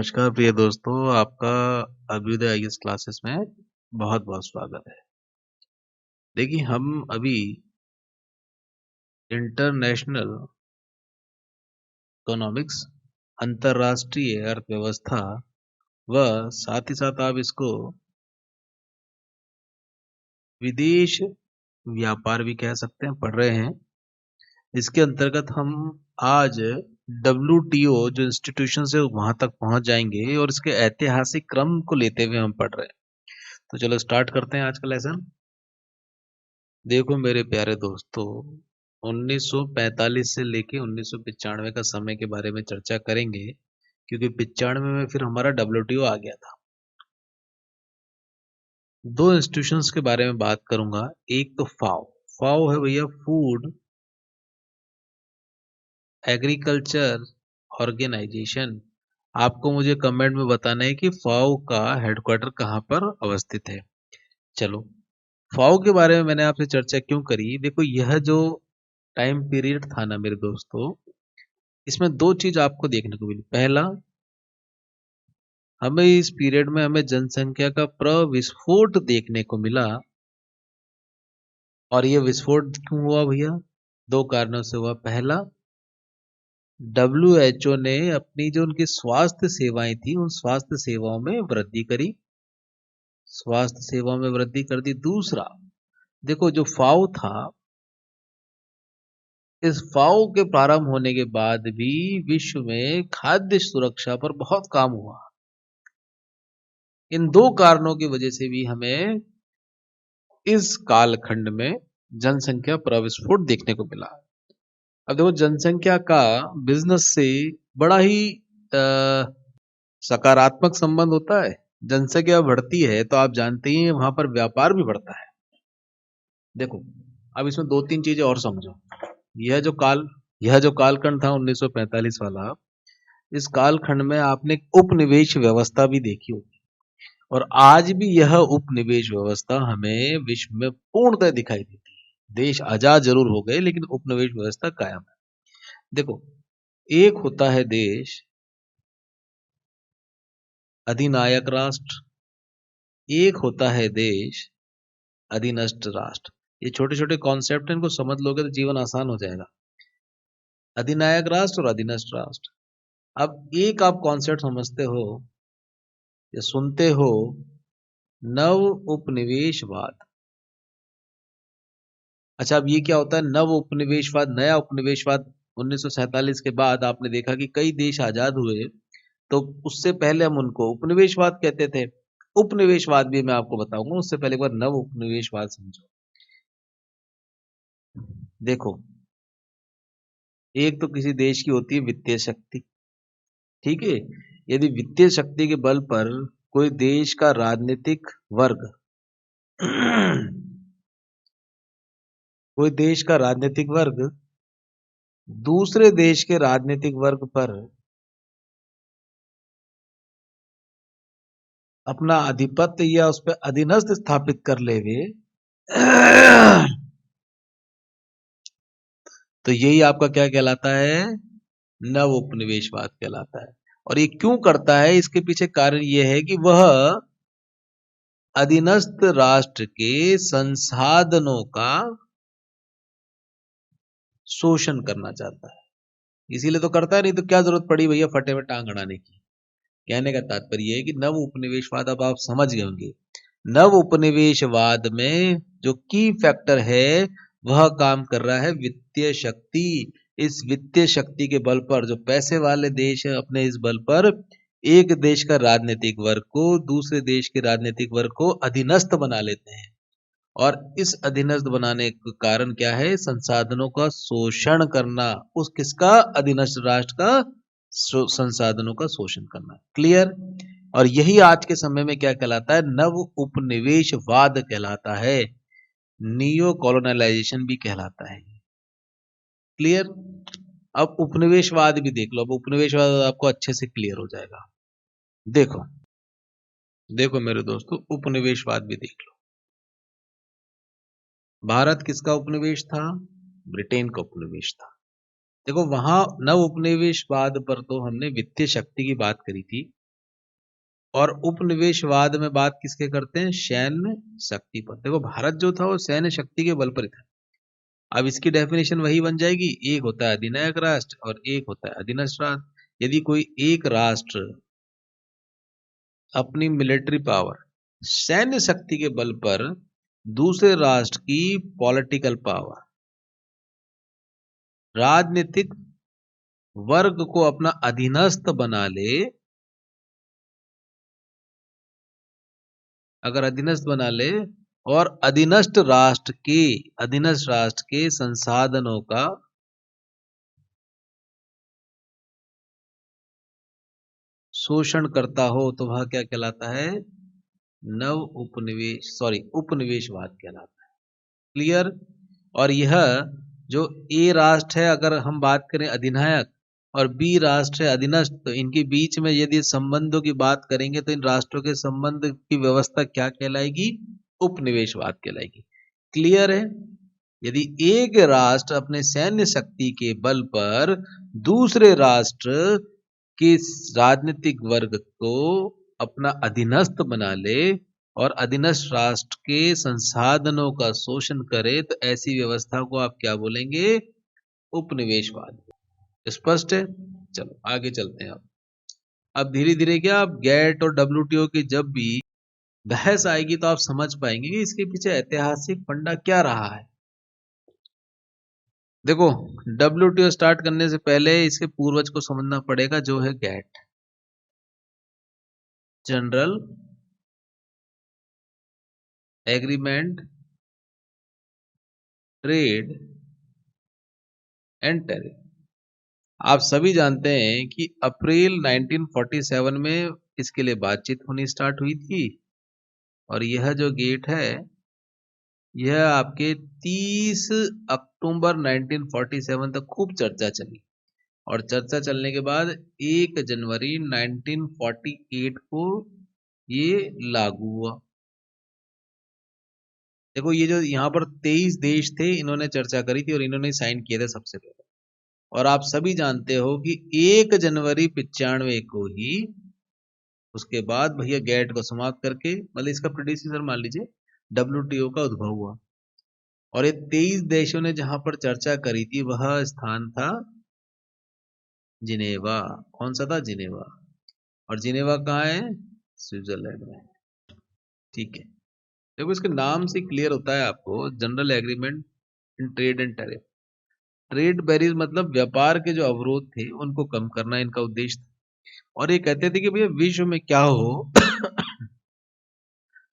नमस्कार प्रिय दोस्तों, आपका अभ्युदय आईएएस क्लासेस में बहुत बहुत स्वागत है। देखिए, हम अभी इंटरनेशनल इकोनॉमिक्स, अंतर्राष्ट्रीय अर्थव्यवस्था व साथ ही साथ आप इसको विदेश व्यापार भी कह सकते हैं, पढ़ रहे हैं। इसके अंतर्गत हम आज WTO जो इंस्टीट्यूशन है वहां तक पहुंच जाएंगे और इसके ऐतिहासिक क्रम को लेते हुए हम पढ़ रहे हैं। तो चलो स्टार्ट करते हैं आज का लेसन। देखो मेरे प्यारे दोस्तों, 1945 से लेके 1995 का समय के बारे में चर्चा करेंगे, क्योंकि 95 में फिर हमारा WTO आ गया था। दो इंस्टीट्यूशंस के बारे में बात करूंगा। एक तो फाओ। फाओ है भैया फूड एग्रीकल्चर ऑर्गेनाइजेशन। आपको मुझे कमेंट में बताना है कि फाओ का हेडक्वार्टर कहाँ पर अवस्थित है। चलो, फाओ के बारे में मैंने आपसे चर्चा क्यों करी। देखो, यह जो टाइम पीरियड था ना मेरे दोस्तों, इसमें दो चीज आपको देखने को मिली। पहला, हमें इस पीरियड में हमें जनसंख्या का प्रविस्फोट देखने को मिला। और ये विस्फोट क्यों हुआ भैया? दो कारणों से हुआ। पहला, WHO ने अपनी जो उनकी स्वास्थ्य सेवाएं थी उन स्वास्थ्य सेवाओं में वृद्धि करी, स्वास्थ्य सेवाओं में वृद्धि कर दी। दूसरा, देखो जो फाओ था, इस फाओ के प्रारंभ होने के बाद भी विश्व में खाद्य सुरक्षा पर बहुत काम हुआ। इन दो कारणों की वजह से भी हमें इस कालखंड में जनसंख्या प्रविस्फोट देखने को मिला। अब देखो, जनसंख्या का बिजनेस से बड़ा ही सकारात्मक संबंध होता है। जनसंख्या बढ़ती है तो आप जानते ही हैं वहां पर व्यापार भी बढ़ता है। देखो, अब इसमें दो तीन चीजें और समझो। यह जो काल यह जो कालखंड था 1945 वाला, इस कालखंड में आपने उपनिवेश व्यवस्था भी देखी होगी। और आज भी यह उपनिवेश व्यवस्था हमें विश्व में पूर्णतः दिखाई देती है। देश आजाद जरूर हो गए लेकिन उपनिवेश व्यवस्था कायम है। देखो, एक होता है देश अधिनायक राष्ट्र, एक होता है देश अधिनष्ट राष्ट्र। ये छोटे छोटे कॉन्सेप्ट हैं, इनको समझ लोगे तो जीवन आसान हो जाएगा। अधिनायक राष्ट्र और अधिनष्ट राष्ट्र। अब एक आप कॉन्सेप्ट समझते हो या सुनते हो, नव उपनिवेशवाद। अच्छा, अब ये क्या होता है नव उपनिवेशवाद, नया उपनिवेशवाद? 1947 के बाद आपने देखा कि कई देश आजाद हुए, तो उससे पहले हम उनको उपनिवेशवाद कहते थे। उपनिवेशवाद भी मैं आपको बताऊंगा, उससे पहले एक बार नव उपनिवेशवाद समझो। देखो, एक तो किसी देश की होती है वित्तीय शक्ति, ठीक है। यदि वित्तीय शक्ति के बल पर कोई देश का राजनीतिक वर्ग कोई देश का राजनीतिक वर्ग दूसरे देश के राजनीतिक वर्ग पर अपना आधिपत्य या उस पर अधीनस्थ स्थापित कर लेवे, तो यही आपका क्या कहलाता है? नव उपनिवेशवाद कहलाता है। और ये क्यों करता है? इसके पीछे कारण ये है कि वह अधीनस्थ राष्ट्र के संसाधनों का शोषण करना चाहता है। इसीलिए तो करता है, नहीं तो क्या जरूरत पड़ी भैया फटे में टांग अड़ाने की। कहने का तात्पर्य है कि नव उपनिवेशवाद, अब आप समझ गए होंगे, नव उपनिवेशवाद में जो की फैक्टर है वह काम कर रहा है वित्तीय शक्ति। इस वित्तीय शक्ति के बल पर जो पैसे वाले देश है, अपने इस बल पर एक देश का राजनीतिक वर्ग को दूसरे देश के राजनीतिक वर्ग को अधीनस्थ बना लेते हैं। और इस अधीनस्थ बनाने का कारण क्या है? संसाधनों का शोषण करना। उस किसका? अधीनस्थ राष्ट्र का संसाधनों का शोषण करना। क्लियर? और यही आज के समय में क्या कहलाता है? नव उपनिवेशवाद कहलाता है। नियो कॉलोनाइजेशन भी कहलाता है। क्लियर? अब उपनिवेशवाद भी देख लो। अब उपनिवेशवाद आपको अच्छे से क्लियर हो जाएगा। देखो देखो मेरे दोस्तों, उपनिवेशवाद भी देख लो। भारत किसका उपनिवेश था? ब्रिटेन का उपनिवेश था। देखो, वहां नव उपनिवेशवाद पर तो हमने वित्तीय शक्ति की बात करी थी, और उपनिवेशवाद में बात किसके करते हैं? सैन्य शक्ति पर। देखो भारत जो था वो सैन्य शक्ति के बल पर ही था। अब इसकी डेफिनेशन वही बन जाएगी, एक होता है अधिनायक राष्ट्र और एक होता है अधीनस्थ राष्ट्र। यदि कोई एक राष्ट्र अपनी मिलिट्री पावर, सैन्य शक्ति के बल पर दूसरे राष्ट्र की पॉलिटिकल पावर, राजनीतिक वर्ग को अपना अधीनस्थ बना ले, अगर अधीनस्थ बना ले और अधीनस्थ राष्ट्र के संसाधनों का शोषण करता हो तो वह क्या कहलाता है? उपनिवेशवाद कहलाता है। क्लियर? और यह जो ए राष्ट्र है, अगर हम बात करें अधिनायक, और बी राष्ट्र है अधीनस्थ, तो इनके बीच में यदि संबंधों की बात करेंगे तो इन राष्ट्रों के संबंध की व्यवस्था क्या कहलाएगी? उपनिवेशवाद कहलाएगी। क्लियर है? यदि एक राष्ट्र अपने सैन्य शक्ति के बल पर दूसरे राष्ट्र के राजनीतिक वर्ग को अपना अधीनस्थ बना ले और अधीनस्थ राष्ट्र के संसाधनों का शोषण करे, तो ऐसी व्यवस्था को आप क्या बोलेंगे? उपनिवेशवाद। स्पष्ट है? चलो आगे चलते हैं। अब धीरे धीरे क्या, आप गेट और डब्ल्यूटीओ की जब भी बहस आएगी तो आप समझ पाएंगे कि इसके पीछे ऐतिहासिक फंडा क्या रहा है। देखो डब्ल्यूटीओ स्टार्ट करने से पहले इसके पूर्वज को समझना पड़ेगा, जो है GATT, general agreement trade and tariff. आप सभी जानते हैं कि अप्रैल 1947 में इसके लिए बातचीत होनी स्टार्ट हुई थी, और यह जो गेट है यह आपके 30 अक्टूबर 1947 तक खूब चर्चा चली, और चर्चा चलने के बाद 1 जनवरी 1948 को ये लागू हुआ। देखो ये जो यहाँ पर 23 देश थे, इन्होंने चर्चा करी थी और इन्होंने साइन किए थे सबसे पहले। और आप सभी जानते हो कि 1 जनवरी 95 को ही उसके बाद भैया गेट को समाप्त करके, मतलब इसका प्रेडिसेसर मान लीजिए, डब्ल्यूटीओ का उद्भव हुआ। और ये 23 देशों ने जहां पर चर्चा करी थी वह स्थान था जिनेवा। कौन सा था? जिनेवा। और जिनेवा कहाँ है? स्विट्जरलैंड में। ठीक है, देखो इसके नाम से क्लियर होता है आपको, general agreement in trade and tariff. Trade barrier मतलब व्यापार के जो अवरोध थे उनको कम करना इनका उद्देश्य था। और ये कहते थे कि भैया विश्व में क्या हो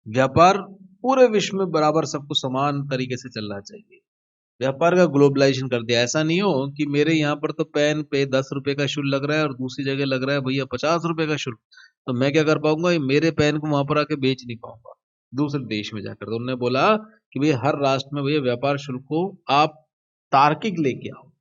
व्यापार पूरे विश्व में बराबर सबको समान तरीके से चलना चाहिए। व्यापार का ग्लोबलाइजेशन कर दिया। ऐसा नहीं हो कि मेरे यहाँ पर तो पेन पे 10 रुपए का शुल्क लग रहा है और दूसरी जगह लग रहा है भैया 50 रुपए का शुल्क, तो मैं क्या कर पाऊंगा? ये मेरे पेन को वहां पर आके बेच नहीं पाऊंगा दूसरे देश में जाकर। तो उन्होंने बोला कि भैया हर राष्ट्र में भैया व्यापार शुल्क को आप तार्किक लेके आओ।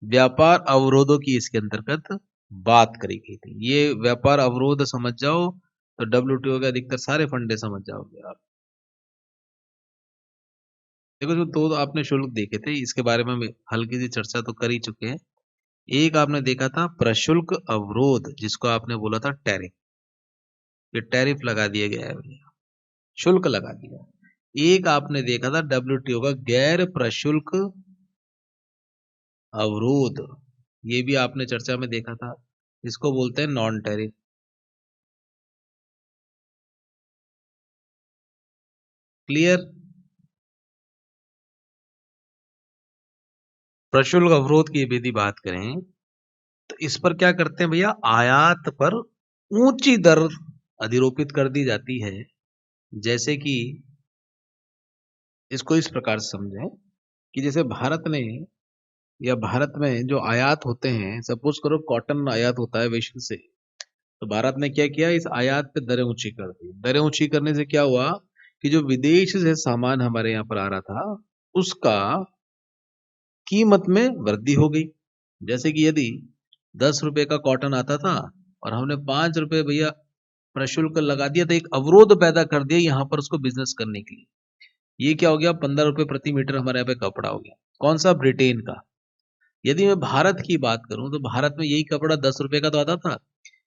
व्यापार अवरोधों की इसके अंतर्गत बात करी गई थी। ये व्यापार अवरोध समझ जाओ तो डब्ल्यूटीओ के अधिकतर सारे फंडे समझ जाओगे आप। देखो जो दो आपने शुल्क देखे थे, इसके बारे में हल्की सी चर्चा तो कर ही चुके हैं। एक आपने देखा था प्रशुल्क अवरोध, जिसको आपने बोला था टैरिफ। ये टैरिफ लगा दिया गया है भैया, शुल्क लगा दिया। एक आपने देखा था डब्ल्यूटीओ का गैर प्रशुल्क अवरोध, ये भी आपने चर्चा में देखा था, इसको बोलते हैं नॉन टैरिफ। क्लियर? प्रशुल्क अवरोध की यदि बात करें तो इस पर क्या करते हैं भैया, आयात पर ऊंची दर अधिरोपित कर दी जाती है। जैसे कि इसको इस प्रकार से समझें कि जैसे भारत ने या भारत में जो आयात होते हैं, सपोज करो कॉटन आयात होता है विश्व से, तो भारत ने क्या किया, इस आयात पे दरें ऊंची कर दी। दरें ऊंची करने से क्या हुआ कि जो विदेश से सामान हमारे यहाँ पर आ रहा था उसका कीमत में वृद्धि हो गई। जैसे कि यदि 10 रुपए का कॉटन आता था और हमने 5 रुपए भैया प्रशुल्क लगा दिया, तो एक अवरोध पैदा कर दिया यहाँ पर उसको बिजनेस करने के लिए। ये क्या हो गया, 15 रुपए प्रति मीटर हमारे यहाँ पे कपड़ा हो गया। कौन सा? ब्रिटेन का। यदि मैं भारत की बात करूं तो भारत में यही कपड़ा 10 रुपए का तो आता था,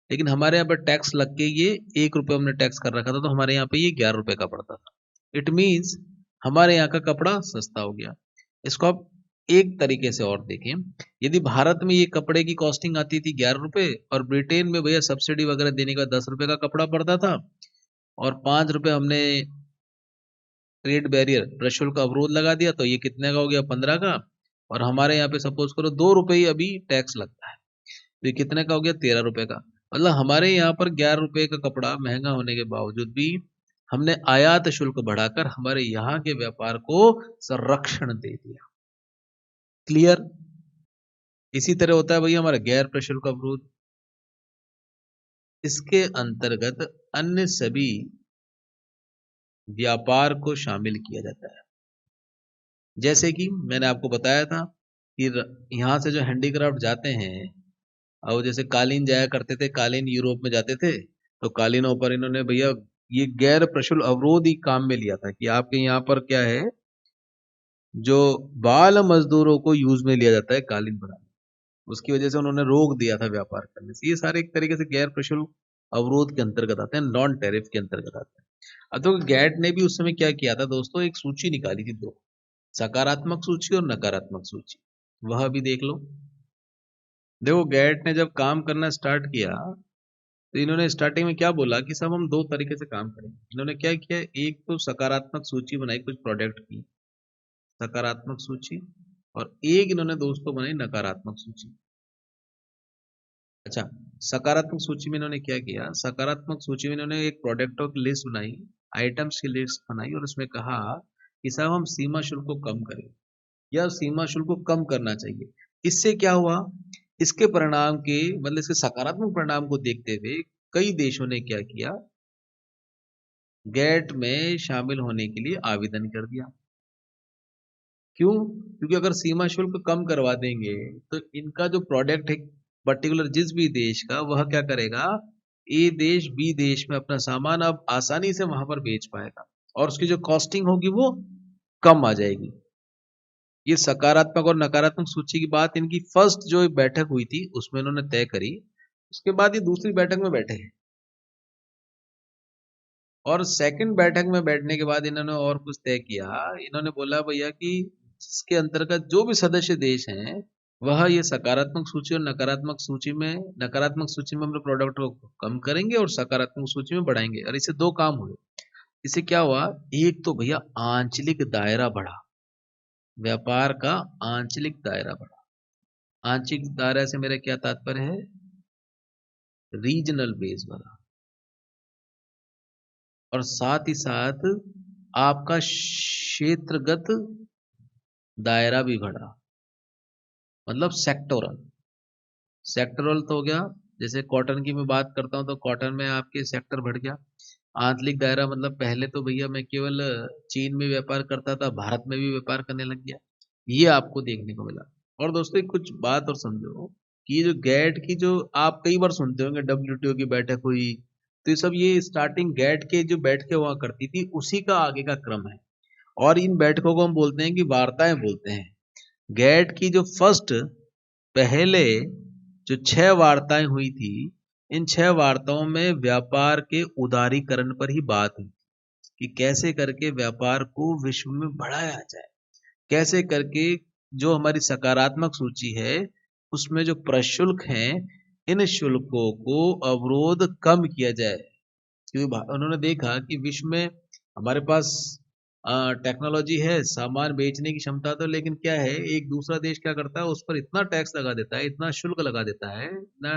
लेकिन हमारे यहाँ पर टैक्स लग के ये 1 रुपये हमने टैक्स कर रखा था, तो हमारे यहाँ पे ये 11 रुपये का पड़ता था। इट मीन्स हमारे यहाँ का कपड़ा सस्ता हो गया। इसको आप एक तरीके से और देखें, यदि भारत में ये कपड़े की कॉस्टिंग आती थी 11 रुपये और ब्रिटेन में भैया सब्सिडी वगैरह देने का 10 रुपये का कपड़ा पड़ता था, और 5 रुपये हमने ट्रेड बैरियर प्रशुल्क अवरोध लगा दिया, तो ये कितने का हो गया? 15 का। और हमारे यहाँ पे सपोज करो 2 रुपये ही अभी टैक्स लगता है, तो ये कितने का हो गया? 13 रुपये का। मतलब हमारे यहाँ पर 11 रुपये का कपड़ा महंगा होने के बावजूद भी हमने आयात शुल्क बढ़ाकर हमारे यहाँ के व्यापार को संरक्षण दे दिया। क्लियर? इसी तरह होता है भैया हमारा गैर प्रशुल्क अवरोध। इसके अंतर्गत अन्य सभी व्यापार को शामिल किया जाता है। जैसे कि मैंने आपको बताया था कि यहाँ से जो हैंडीक्राफ्ट जाते हैं, और जैसे कालीन जाया करते थे, कालीन यूरोप में जाते थे, तो कालीनों पर इन्होंने भैया ये गैर प्रशुल्क अवरोध ही काम में लिया था कि आपके यहाँ पर क्या है, जो बाल मजदूरों को यूज में लिया जाता है कालीन बनाने, उसकी वजह से उन्होंने रोक दिया था व्यापार करने से। ये सारे एक तरीके से गैर प्रशुल्क अवरोध के अंतर्गत आते हैं, नॉन टैरिफ के अंतर्गत आते हैं। अब तो गैट ने भी उस समय क्या किया था दोस्तों, एक सूची निकाली थी, दो, सकारात्मक सूची और नकारात्मक सूची, वह भी देख लो। देखो गैट ने जब काम करना स्टार्ट किया, तो इन्होंने स्टार्टिंग में क्या बोला कि सब हम 2 तरीके से काम करेंगे। इन्होंने क्या किया, एक तो सकारात्मक सूची बनाई कुछ प्रोडक्ट की, सकारात्मक सूची, और एक इन्होंने दोस्तों बनाई नकारात्मक सूची। अच्छा, सकारात्मक सूची में इन्होंने क्या किया, सकारात्मक सूची में इन्होंने एक प्रोडक्टों की लिस्ट बनाई, आइटम्स की लिस्ट बनाई, और उसमें कहा कि साहब हम सीमा शुल्क को कम करें या सीमा शुल्क को कम करना चाहिए। इससे क्या हुआ, इसके परिणाम के मतलब इसके सकारात्मक परिणाम को देखते हुए कई देशों ने क्या किया, गैट में शामिल होने के लिए आवेदन कर दिया। क्यों? क्योंकि अगर सीमा शुल्क कम करवा देंगे तो इनका जो प्रोडक्ट है पर्टिकुलर जिस भी देश का, वह क्या करेगा, ए देश बी देश में अपना सामान अब आसानी से वहां पर बेच पाएगा, और उसकी जो कॉस्टिंग होगी वो कम आ जाएगी। ये सकारात्मक और नकारात्मक सूची की बात इनकी फर्स्ट जो बैठक हुई थी उसमें इन्होंने तय करी। उसके बाद ये दूसरी बैठक में बैठे हैं, और सेकंड बैठक में बैठने के बाद इन्होंने और कुछ तय किया। इन्होंने बोला भैया कि इसके अंतर्गत जो भी सदस्य देश हैं, वह ये सकारात्मक सूची और नकारात्मक सूची में अपने प्रोडक्ट को कम करेंगे और सकारात्मक सूची में बढ़ाएंगे। और इससे दो काम हुए। इससे क्या हुआ, एक तो भैया आंचलिक दायरा बढ़ा, व्यापार का आंचलिक दायरा बढ़ा। आंशिक दायरा से मेरा क्या तात्पर्य है, रीजनल बेस वाला। और साथ ही साथ आपका क्षेत्रगत दायरा भी बढ़ा, मतलब सेक्टोरल। सेक्टोरल तो हो गया, जैसे कॉटन की मैं बात करता हूं तो कॉटन में आपके सेक्टर बढ़ गया। आंतरिक दायरा मतलब पहले तो भैया मैं केवल चीन में व्यापार करता था, भारत में भी व्यापार करने लग गया, ये आपको देखने को मिला। और दोस्तों एक कुछ बात और समझो कि ये जो गैट की जो आप कई बार सुनते होंगे WTO की बैठक हुई, तो ये सब ये स्टार्टिंग गैट के जो बैठकें हुआ करती थी उसी का आगे का क्रम है। और इन बैठकों को हम बोलते हैं कि वार्ताएं बोलते हैं। गैट की जो फर्स्ट पहले जो 6 वार्ताएं हुई थी, इन 6 वार्ताओं में व्यापार के उदारीकरण पर ही बात हुई कि कैसे करके व्यापार को विश्व में बढ़ाया जाए, कैसे करके जो हमारी सकारात्मक सूची है उसमें जो प्रशुल्क हैं, इन शुल्कों को अवरोध कम किया जाए। क्योंकि उन्होंने देखा कि विश्व में हमारे पास टेक्नोलॉजी है, सामान बेचने की क्षमता, तो लेकिन क्या है, एक दूसरा देश क्या करता है, उस पर इतना टैक्स लगा देता है, इतना शुल्क लगा देता है, इतना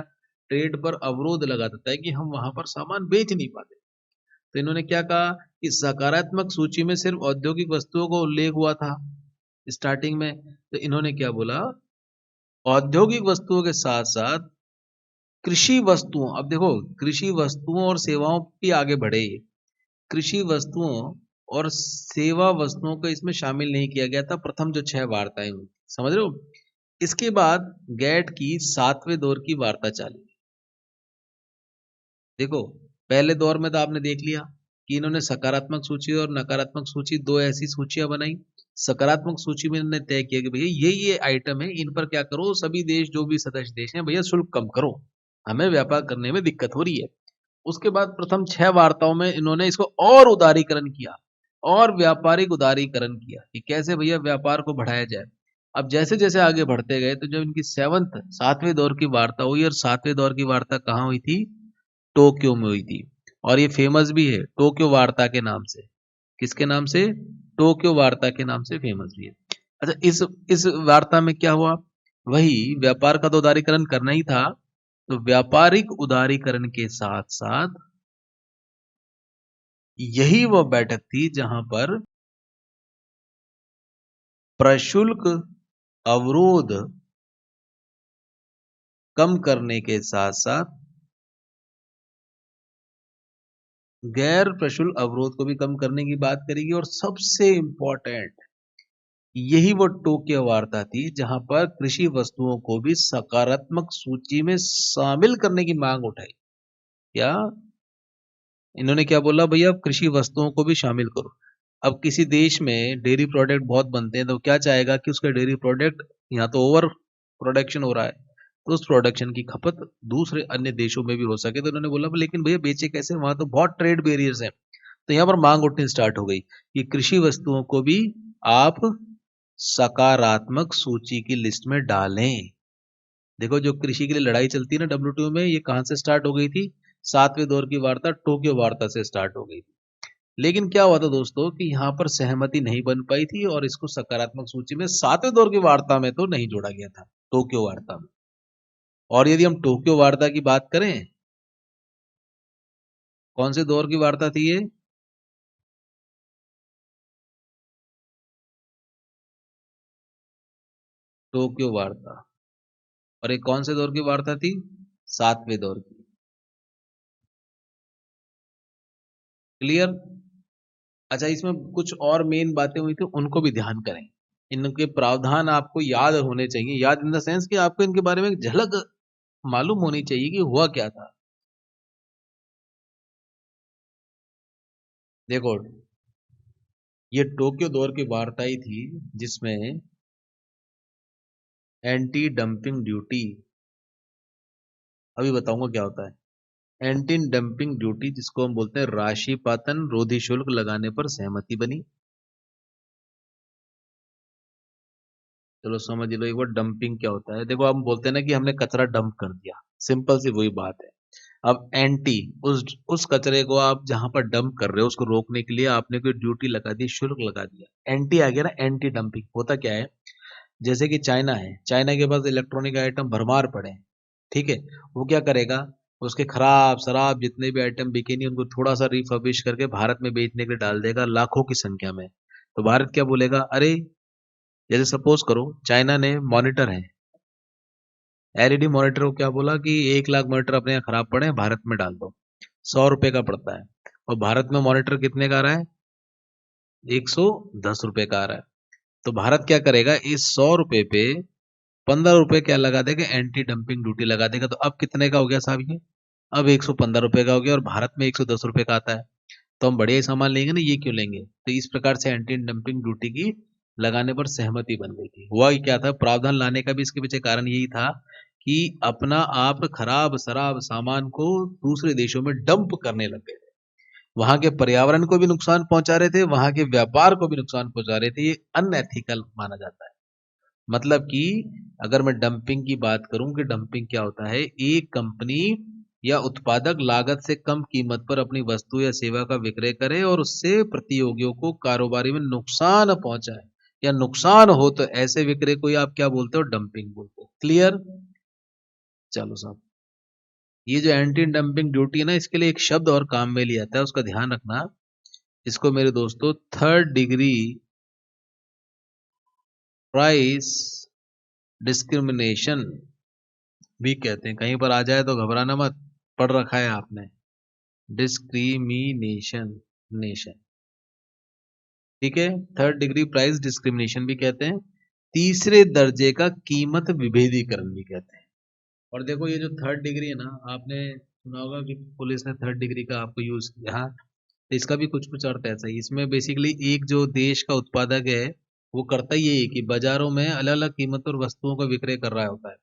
ट्रेड पर अवरोध लगा देता है कि हम वहां पर सामान बेच नहीं पाते। तो इन्होंने क्या कहा कि सकारात्मक सूची में सिर्फ औद्योगिक वस्तुओं का उल्लेख हुआ था स्टार्टिंग में, तो इन्होंने क्या बोला, औद्योगिक वस्तुओं के साथ साथ कृषि वस्तुओं, अब देखो कृषि वस्तुओं और सेवाओं भी आगे बढ़े, कृषि वस्तुओं और सेवा वस्तुओं को इसमें शामिल नहीं किया गया था प्रथम जो 6 वार्ताएं हुई, समझ रहे हो। इसके बाद गैट की 7वें दौर की वार्ता चालू। देखो पहले दौर में तो आपने देख लिया कि इन्होंने सकारात्मक सूची और नकारात्मक सूची, दो ऐसी सूचियां बनाई। सकारात्मक सूची में इन्होंने तय किया कि भैया ये आइटम है, इन पर क्या करो, सभी देश जो भी सदस्य देश हैं भैया शुल्क कम करो। हमें व्यापार करने में दिक्कत हो रही है। उसके बाद प्रथम 6 वार्ताओं में इन्होंने इसको और उदारीकरण किया और व्यापारिक उदारीकरण किया कि कैसे भैया व्यापार को बढ़ाया जाए। अब जैसे-जैसे आगे बढ़ते गए तो जब इनकी 7वें दौर की वार्ता हुई और 7वें दौर की वार्ता कहाँ हुई थी? टोक्यो में हुई थी। और ये फेमस भी है टोक्यो वार्ता के नाम से। किसके नाम से? टोक्यो वार्ता के नाम से फेमस भी है। अच्छा, इस वार्ता में क्या हुआ? वही व्यापार का तो उदारीकरण करना ही था, तो व्यापारिक उदारीकरण के साथ-साथ यही वह बैठक थी जहां पर प्रशुल्क अवरोध कम करने के साथ-साथ गैर प्रशुल्क अवरोध को भी कम करने की बात करेगी और सबसे इंपॉर्टेंट यही वो टोक्यो वार्ता थी जहां पर कृषि वस्तुओं को भी सकारात्मक सूची में शामिल करने की मांग उठाई। क्या इन्होंने क्या बोला? भैया कृषि वस्तुओं को भी शामिल करो। अब किसी देश में डेयरी प्रोडक्ट बहुत बनते हैं तो क्या चाहेगा कि उसका डेयरी प्रोडक्ट, यहाँ तो ओवर प्रोडक्शन हो रहा है, तो उस प्रोडक्शन की खपत दूसरे अन्य देशों में भी हो सके। तो उन्होंने बोला लेकिन भैया बेचे कैसे, वहां तो बहुत ट्रेड बैरियर्स हैं। तो यहाँ पर मांग उठनी स्टार्ट हो गई कि कृषि वस्तुओं को भी आप सकारात्मक सूची की लिस्ट में डालें। देखो जो कृषि के लिए लड़ाई चलती है ना डब्ल्यूटीओ में, ये कहां से स्टार्ट हो गई थी? 7वें दौर की वार्ता टोक्यो वार्ता से स्टार्ट हो गई थी। लेकिन क्या हुआ था दोस्तों कि यहाँ पर सहमति नहीं बन पाई थी और इसको सकारात्मक सूची में 7वें दौर की वार्ता में तो नहीं जोड़ा गया था, टोक्यो वार्ता में। और यदि हम टोक्यो वार्ता की बात करें, कौन से दौर की वार्ता थी ये? टोक्यो वार्ता। और एक कौन से दौर की वार्ता थी? 7वें दौर की। क्लियर? अच्छा, इसमें कुछ और मेन बातें हुई थी, उनको भी ध्यान करें। इनके प्रावधान आपको याद होने चाहिए, याद इन द सेंस कि आपको इनके बारे में एक झलक मालूम होनी चाहिए कि हुआ क्या था। देखो, ये टोक्यो दौर की वार्ता ही थी जिसमें एंटी डंपिंग ड्यूटी, अभी बताऊंगा क्या होता है। एंटी डंपिंग ड्यूटी जिसको हम बोलते हैं राशिपातन रोधी शुल्क लगाने पर सहमति बनी। चलो समझ लो एक बार डंपिंग क्या होता है। देखो हम बोलते हैं ना कि हमने कचरा डंप कर दिया, सिंपल सी वही बात है। अब एंटी, उस कचरे को आप जहां पर डंप कर रहे हो उसको रोकने के लिए आपने कोई ड्यूटी लगा दी, शुल्क लगा दिया, एंटी आ गया ना। एंटी डंपिंग होता क्या है? जैसे कि चाइना है, चाइना के पास इलेक्ट्रॉनिक आइटम भरमार पड़े हैं, ठीक है। वो क्या करेगा? उसके खराब शराब जितने भी आइटम बिके नहीं उनको थोड़ा सा रिफर्बिश करके भारत में बेचने के लिए डाल देगा लाखों की संख्या में। तो भारत क्या बोलेगा? अरे, जैसे सपोज करो चाइना ने मॉनिटर है, एलईडी मॉनिटर को क्या बोला कि 1 लाख मॉनिटर अपने यहाँ खराब पड़े हैं भारत में डाल दो, 100 रुपए का पड़ता है। और भारत में मॉनिटर कितने का आ रहा है? 110 रुपए का आ रहा है। तो भारत क्या करेगा? इस 100 रुपए पे 15 रुपए क्या लगा देगा? एंटी डंपिंग ड्यूटी लगा देगा। तो अब कितने का हो गया साहब ये? अब 115 रुपए का हो गया और भारत में 110 रुपए का आता है। तो हम बढ़िया ही सामान लेंगे ना, ये क्यों लेंगे? तो इस प्रकार से एंटी डंपिंग ड्यूटी की लगाने पर सहमति बन गई थी। हुआ ही क्या था? प्रावधान लाने का भी इसके पीछे कारण यही था कि अपना आप खराब शराब सामान को दूसरे देशों में डंप करने लग गए थे। वहां के पर्यावरण को भी नुकसान पहुंचा रहे थे, वहां के व्यापार को भी नुकसान पहुंचा रहे थे। ये अनएथिकल माना जाता है। मतलब कि अगर मैं डंपिंग की बात करूं कि डंपिंग क्या होता है, एक कंपनी या उत्पादक लागत से कम कीमत पर अपनी वस्तु या सेवा का विक्रय करे और उससे प्रतियोगियों को कारोबारी में नुकसान पहुंचाए या नुकसान हो, तो ऐसे विक्रय को ही आप क्या बोलते हो? डंपिंग बोलते हो। क्लियर? चलो साहब, ये जो एंटी डंपिंग ड्यूटी है ना, इसके लिए एक शब्द और काम में लिया जाता है, उसका ध्यान रखना। इसको मेरे दोस्तों थर्ड डिग्री प्राइस डिस्क्रिमिनेशन भी कहते हैं। कहीं पर आ जाए तो घबराना मत, पढ़ रखा है आपने। डिस्क्रिमिनेशन, नेशन, ठीक है। थर्ड डिग्री प्राइस डिस्क्रिमिनेशन भी कहते हैं। तीसरे दर्जे का कीमत विभेदीकरण भी कहते हैं। और देखो ये जो थर्ड डिग्री है ना, आपने सुना होगा कि पुलिस ने थर्ड डिग्री का आपको यूज किया, हाँ। तो इसका भी कुछ कुछ अर्थ ऐसा ही। इसमें बेसिकली एक जो देश का उत्पादक है वो करता ही है कि बाजारों में अलग अलग कीमत और वस्तुओं का विक्रय कर रहा होता है।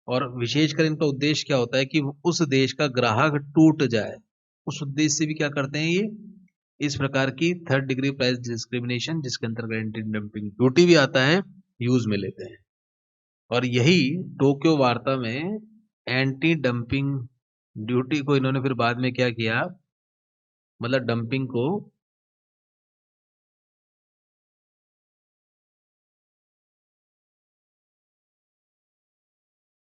और विशेषकर इनका उद्देश्य क्या होता है कि उस देश का ग्राहक टूट जाए, उस उद्देश्य से भी क्या करते हैं ये इस प्रकार की थर्ड डिग्री प्राइस डिस्क्रिमिनेशन, जिसके अंतर्गत एंटी डंपिंग ड्यूटी भी आता है, यूज में लेते हैं। और यही टोक्यो वार्ता में एंटी डंपिंग ड्यूटी को इन्होंने फिर बाद में क्या किया, मतलब डंपिंग को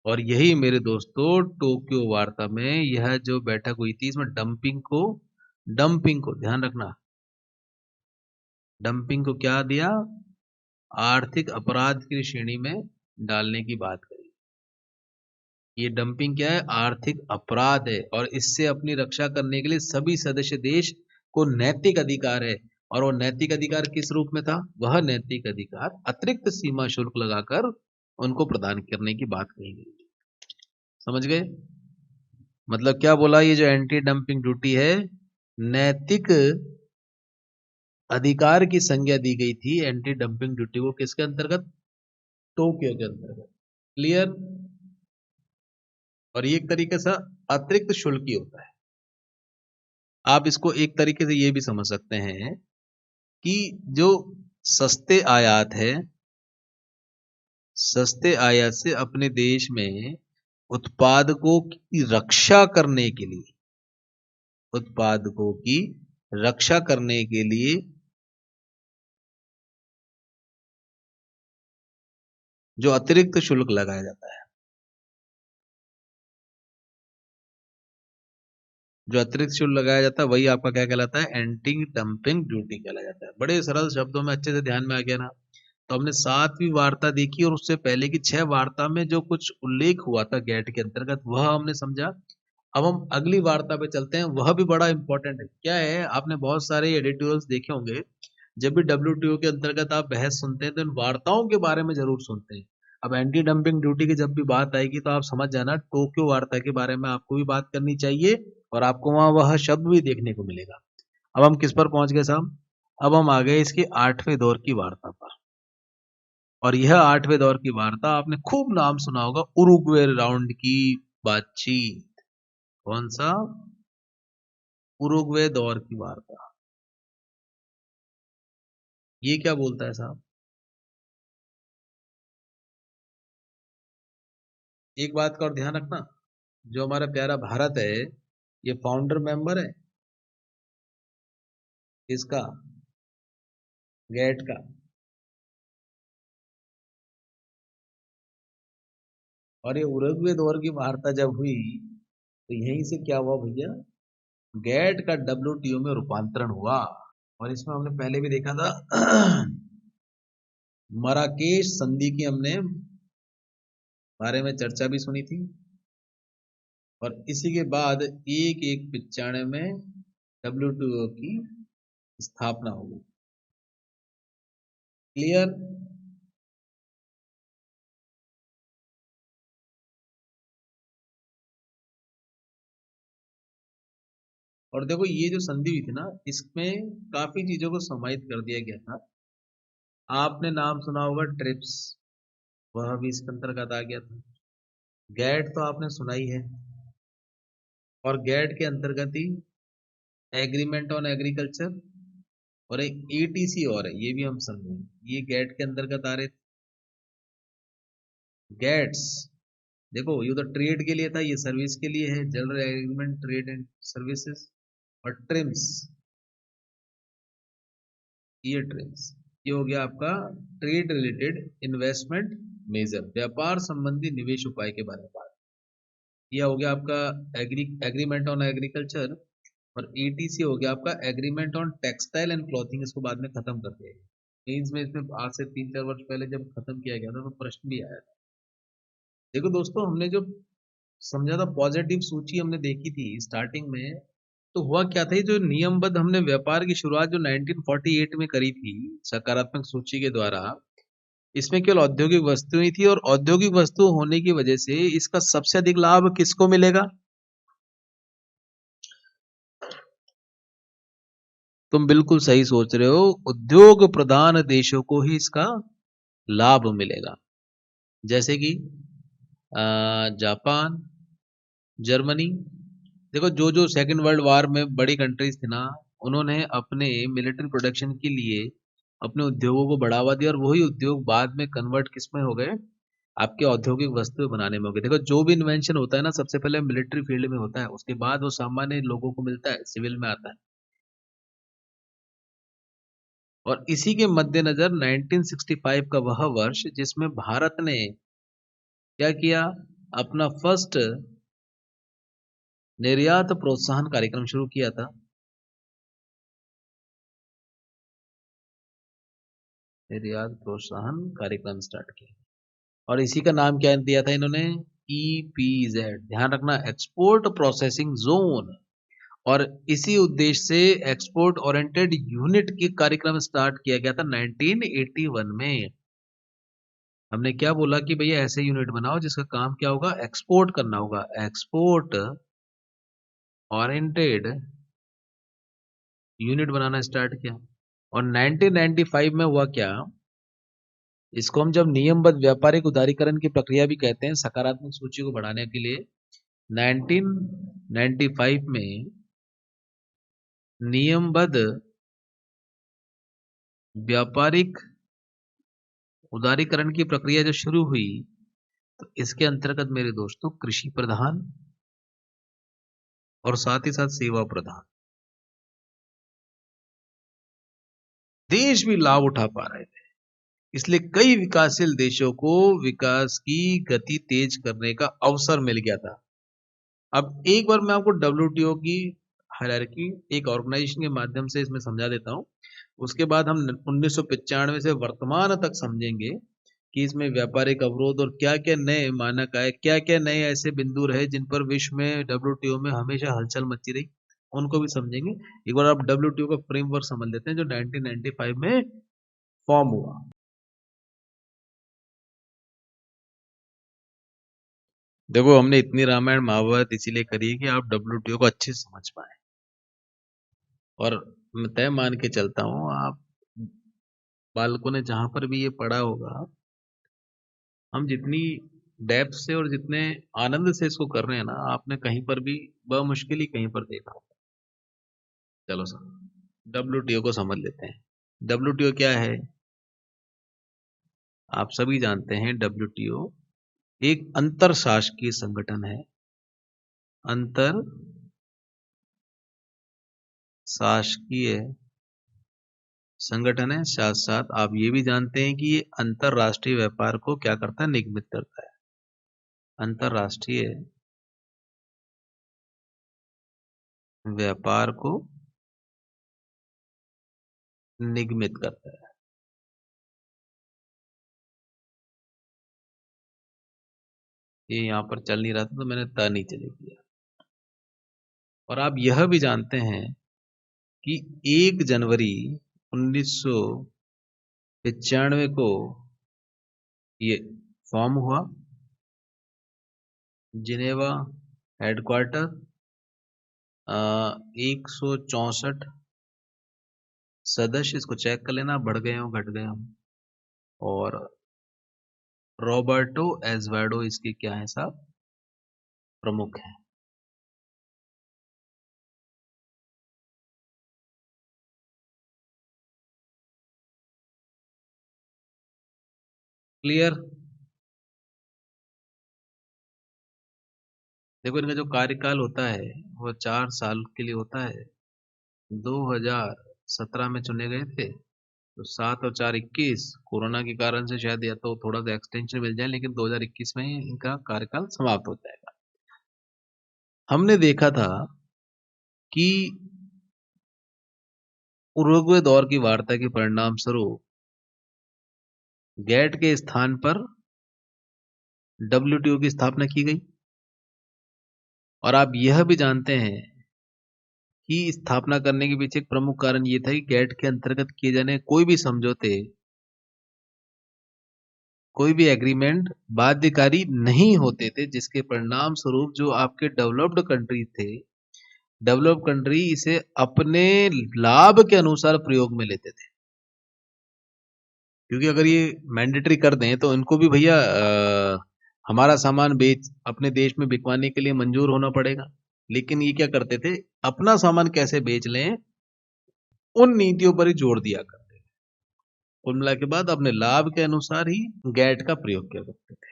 और यही मेरे दोस्तों टोक्यो वार्ता में यह जो बैठक हुई थी, इसमें डंपिंग को ध्यान रखना, डंपिंग को क्या दिया, आर्थिक अपराध की श्रेणी में डालने की बात करी। ये डंपिंग क्या है, आर्थिक अपराध है, और इससे अपनी रक्षा करने के लिए सभी सदस्य देश को नैतिक अधिकार है। और वो नैतिक अधिकार किस रूप में था, वह नैतिक अधिकार अतिरिक्त सीमा शुल्क लगाकर उनको प्रदान करने की बात कही गई। समझ गए, मतलब क्या बोला, ये जो एंटी डंपिंग ड्यूटी है नैतिक अधिकार की संज्ञा दी गई थी एंटी डंपिंग ड्यूटी को, किसके अंतर्गत, टोक्यो के अंतर्गत। क्लियर। और ये एक तरीके से अतिरिक्त शुल्क ही होता है। आप इसको एक तरीके से ये भी समझ सकते हैं कि जो सस्ते आयात है, सस्ते आयात से अपने देश में उत्पादकों की रक्षा करने के लिए, उत्पादकों की रक्षा करने के लिए जो अतिरिक्त शुल्क लगाया जाता है, जो अतिरिक्त शुल्क लगाया जाता है वही आपका क्या कहलाता है, एंटी डंपिंग ड्यूटी कहलाया जाता है। बड़े सरल शब्दों में अच्छे से ध्यान में आ गया ना। तो हमने 7वीं वार्ता देखी और उससे पहले की 6 वार्ता में जो कुछ उल्लेख हुआ था गेट के अंतर्गत वह हमने समझा। अब हम अगली वार्ता पे चलते हैं, वह भी बड़ा इंपॉर्टेंट है। क्या है, आपने बहुत सारे एडिटोरियल्स देखे होंगे, जब भी WTO के अंतर्गत आप बहस सुनते हैं तो इन वार्ताओं के बारे में जरूर सुनते हैं। अब एंटी डंपिंग ड्यूटी की जब भी बात आएगी तो आप समझ जाना टोक्यो वार्ता के बारे में आपको भी बात करनी चाहिए, और आपको वहां वह शब्द भी देखने को मिलेगा। अब हम किस पर पहुंच गए साहब, अब हम आ गए इसके 8वें दौर की वार्ता पर। और यह 8वें दौर की वार्ता आपने खूब नाम सुना होगा, उरुग्वे राउंड की बातचीत। कौन सा, उरुग्वे दौर की वार्ता। ये क्या बोलता है साहब, एक बात का और ध्यान रखना, जो हमारा प्यारा भारत है ये फाउंडर मेंबर है इसका, गेट का। और ये उरुग्वे दौर की वार्ता जब हुई तो यहीं से क्या हुआ भैया, गेट का WTO में रूपांतरण हुआ। और इसमें हमने पहले भी देखा था मराकेश संधि की हमने बारे में चर्चा भी सुनी थी, और इसी के बाद 1195 में WTO की स्थापना होगी। क्लियर। और देखो ये जो संधि हुई थी ना, इसमें काफी चीजों को समाहित कर दिया गया था। आपने नाम सुना होगा ट्रिप्स, वह भी इसके अंतर्गत आ गया था। गैट तो आपने सुना ही है, और गैट के अंतर्गत ही एग्रीमेंट ऑन एग्रीकल्चर और एक ATC और है, ये भी हम समझें, ये गैट के अंतर्गत आ रहे थे। गैट्स देखो, ये तो ट्रेड के लिए था, ये सर्विस के लिए है, general agreement trade and services. और ट्रिम्स, ये ट्रिम्स, ये हो गया आपका ट्रेड रिलेटेड इन्वेस्टमेंट मेजर, व्यापार संबंधी निवेश उपाय के बारे में बात। यह हो गया आपका एग्रीमेंट ऑन एग्रीकल्चर। और ATC हो गया आपका agreement on textile and clothing, इसको बाद में खत्म कर दिया गया। मेंस में इसमें आज से 3-4 वर्ष पहले जब खत्म किया गया था तो प्रश्न भी आया था। देखो दोस्तों, हमने जो समझा था पॉजिटिव सूची हमने देखी थी स्टार्टिंग में, तो हुआ क्या था, ये जो नियमबद्ध हमने व्यापार की शुरुआत जो 1948 में करी थी सकारात्मक सूची के द्वारा, इसमें केवल औद्योगिक वस्तुएं थी, और औद्योगिक वस्तु होने की वजह से इसका सबसे अधिक लाभ किसको मिलेगा, तुम बिल्कुल सही सोच रहे हो, उद्योग प्रधान देशों को ही इसका लाभ मिलेगा। जैसे कि जापान, जर्मनी। देखो जो जो सेकेंड वर्ल्ड वार में बड़ी कंट्रीज थी ना, उन्होंने अपने मिलिट्री प्रोडक्शन के लिए अपने उद्योगों को बढ़ावा दिया, और वही उद्योग बाद में कन्वर्ट किस में हो गए, आपके औद्योगिक वस्तुएं बनाने में हो गए। देखो जो भी इन्वेंशन होता है ना, सबसे पहले मिलिट्री फील्ड में होता है, उसके बाद वो सामान्य लोगों को मिलता है, सिविल में आता है। और इसी के मद्देनजर 1965 का वह वर्ष जिसमें भारत ने क्या किया, अपना फर्स्ट निर्यात प्रोत्साहन कार्यक्रम शुरू किया था। निर्यात प्रोत्साहन कार्यक्रम स्टार्ट किया, और इसी का नाम क्या दिया था इन्होंने, EPZ। ध्यान रखना, एक्सपोर्ट प्रोसेसिंग जोन। और इसी उद्देश्य से एक्सपोर्ट ओरिएंटेड यूनिट की कार्यक्रम स्टार्ट किया गया था 1981 में। हमने क्या बोला कि भैया ऐसे यूनिट बनाओ जिसका काम क्या होगा, एक्सपोर्ट करना होगा। एक्सपोर्ट ओरिएंटेड यूनिट बनाना स्टार्ट किया। और 1995 में हुआ क्या, इसको हम जब नियमबद्ध व्यापारिक उदारीकरण की प्रक्रिया भी कहते हैं, सकारात्मक सूची को बढ़ाने के लिए 1995 में नियमबद्ध व्यापारिक उदारीकरण की प्रक्रिया जो शुरू हुई, तो इसके अंतर्गत मेरे दोस्तों कृषि प्रधान और साथ ही साथ सेवा प्रधान देश भी लाभ उठा पा रहे थे। इसलिए कई विकासशील देशों को विकास की गति तेज करने का अवसर मिल गया था। अब एक बार मैं आपको WTO की हायरार्की एक ऑर्गेनाइजेशन के माध्यम से इसमें समझा देता हूं, उसके बाद हम 1995 से वर्तमान तक समझेंगे कि इसमें व्यापारिक अवरोध और क्या क्या नए मानक आए, क्या क्या नए ऐसे बिंदु रहे जिन पर विश्व में WTO में हमेशा हलचल मची रही, उनको भी समझेंगे। एक बार आप WTO का फ्रेमवर्क समझ लेते हैं जो 1995 में फॉर्म हुआ। देखो हमने इतनी रामायण महाभारत इसीलिए करी है कि आप WTO को अच्छे से समझ पाए। और मैं तय मान के चलता हूँ, आप बालकों ने जहां पर भी ये पढ़ा होगा, हम जितनी डेप्थ से और जितने आनंद से इसको कर रहे हैं ना, आपने कहीं पर भी बमुश्किल ही कहीं पर देखा होगा। चलो सर, WTO को समझ लेते हैं। WTO क्या है, आप सभी जानते हैं। WTO एक अंतर शासकीय संगठन है, अंतर शासकीय संगठन है। साथ साथ आप ये भी जानते हैं कि ये अंतरराष्ट्रीय व्यापार को क्या करता है, निगमित करता है। अंतरराष्ट्रीय व्यापार को निगमित करता है। ये यहाँ पर चल नहीं रहा था तो मैंने त नीचे लिख दिया। और आप यह भी जानते हैं कि 1 जनवरी 1995 को ये फॉर्म हुआ। जिनेवा हेडक्वार्टर, 164 सदस्य, इसको चेक कर लेना, बढ़ गए हो घट गए हो। और रॉबर्टो एजवार्डो इसके क्या है साहब, प्रमुख है। क्लियर। देखो इनका जो कार्यकाल होता है वो 4 साल के लिए होता है। 2017 में चुने गए थे, तो 7 और 4 21, कोरोना के कारण से शायद या तो थोड़ा सा एक्सटेंशन मिल जाए, लेकिन 2021 में ही इनका कार्यकाल समाप्त हो जाएगा। हमने देखा था कि उरुग्वे दौर की वार्ता के परिणाम स्वरूप गैट के स्थान पर WTO की स्थापना की गई। और आप यह भी जानते हैं कि स्थापना करने के पीछे एक प्रमुख कारण ये था कि गैट के अंतर्गत किए जाने कोई भी समझौते, कोई भी एग्रीमेंट बाध्यकारी नहीं होते थे, जिसके परिणाम स्वरूप जो आपके डेवलप्ड कंट्री थे, डेवलप कंट्री इसे अपने लाभ के अनुसार प्रयोग में लेते थे। क्योंकि अगर ये मैंडेटरी कर दें तो इनको भी भैया हमारा सामान बेच अपने देश में बिकवाने के लिए मंजूर होना पड़ेगा। लेकिन ये क्या करते थे, अपना सामान कैसे बेच लें, उन नीतियों पर ही जोर दिया करते थे। कुल मिला के बाद अपने लाभ के अनुसार ही गैट का प्रयोग किया करते थे।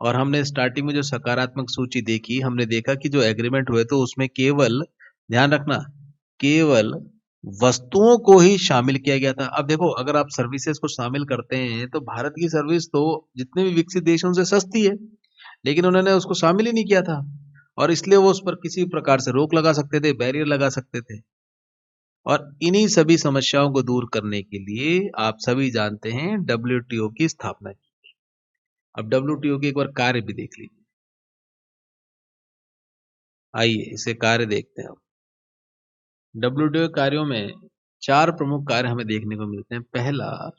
और हमने स्टार्टिंग में जो सकारात्मक सूची देखी, हमने देखा कि जो एग्रीमेंट हुए तो उसमें केवल, ध्यान रखना, केवल वस्तुओं को ही शामिल किया गया था। अब देखो, अगर आप सर्विसेज को शामिल करते हैं तो भारत की सर्विस तो जितने भी विकसित देशों से सस्ती है, लेकिन उन्होंने उसको शामिल ही नहीं किया था, और इसलिए वो उस पर किसी प्रकार से रोक लगा सकते थे, बैरियर लगा सकते थे। और इन्हीं सभी समस्याओं को दूर करने के लिए आप सभी जानते हैं डब्ल्यूटीओ की स्थापना की। अब डब्ल्यूटीओ के एक बार कार्य भी देख लीजिए। आइए इसे कार्य देखते हैं। डब्ल्यूटीओ कार्यों में 4 प्रमुख कार्य हमें देखने को मिलते हैं। पहला,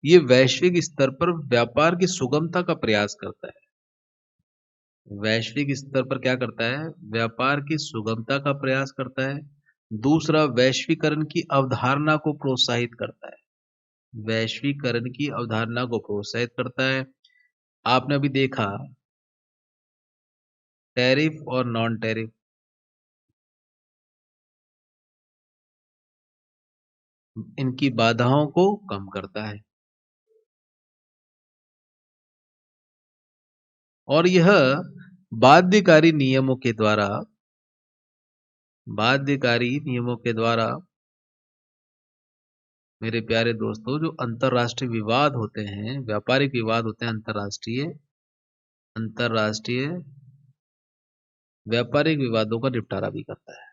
ये वैश्विक स्तर पर व्यापार की सुगमता का प्रयास करता है। वैश्विक स्तर पर क्या करता है, व्यापार की सुगमता का प्रयास करता है। दूसरा, वैश्वीकरण की अवधारणा को प्रोत्साहित करता है। वैश्वीकरण की अवधारणा को प्रोत्साहित करता है। आपने अभी देखा टैरिफ और नॉन टैरिफ, इनकी बाधाओं को कम करता है। और यह बाध्यकारी नियमों के द्वारा, बाध्यकारी नियमों के द्वारा मेरे प्यारे दोस्तों, जो अंतरराष्ट्रीय विवाद होते हैं, व्यापारिक विवाद होते हैं, अंतरराष्ट्रीय अंतरराष्ट्रीय व्यापारिक विवादों का निपटारा भी करता है।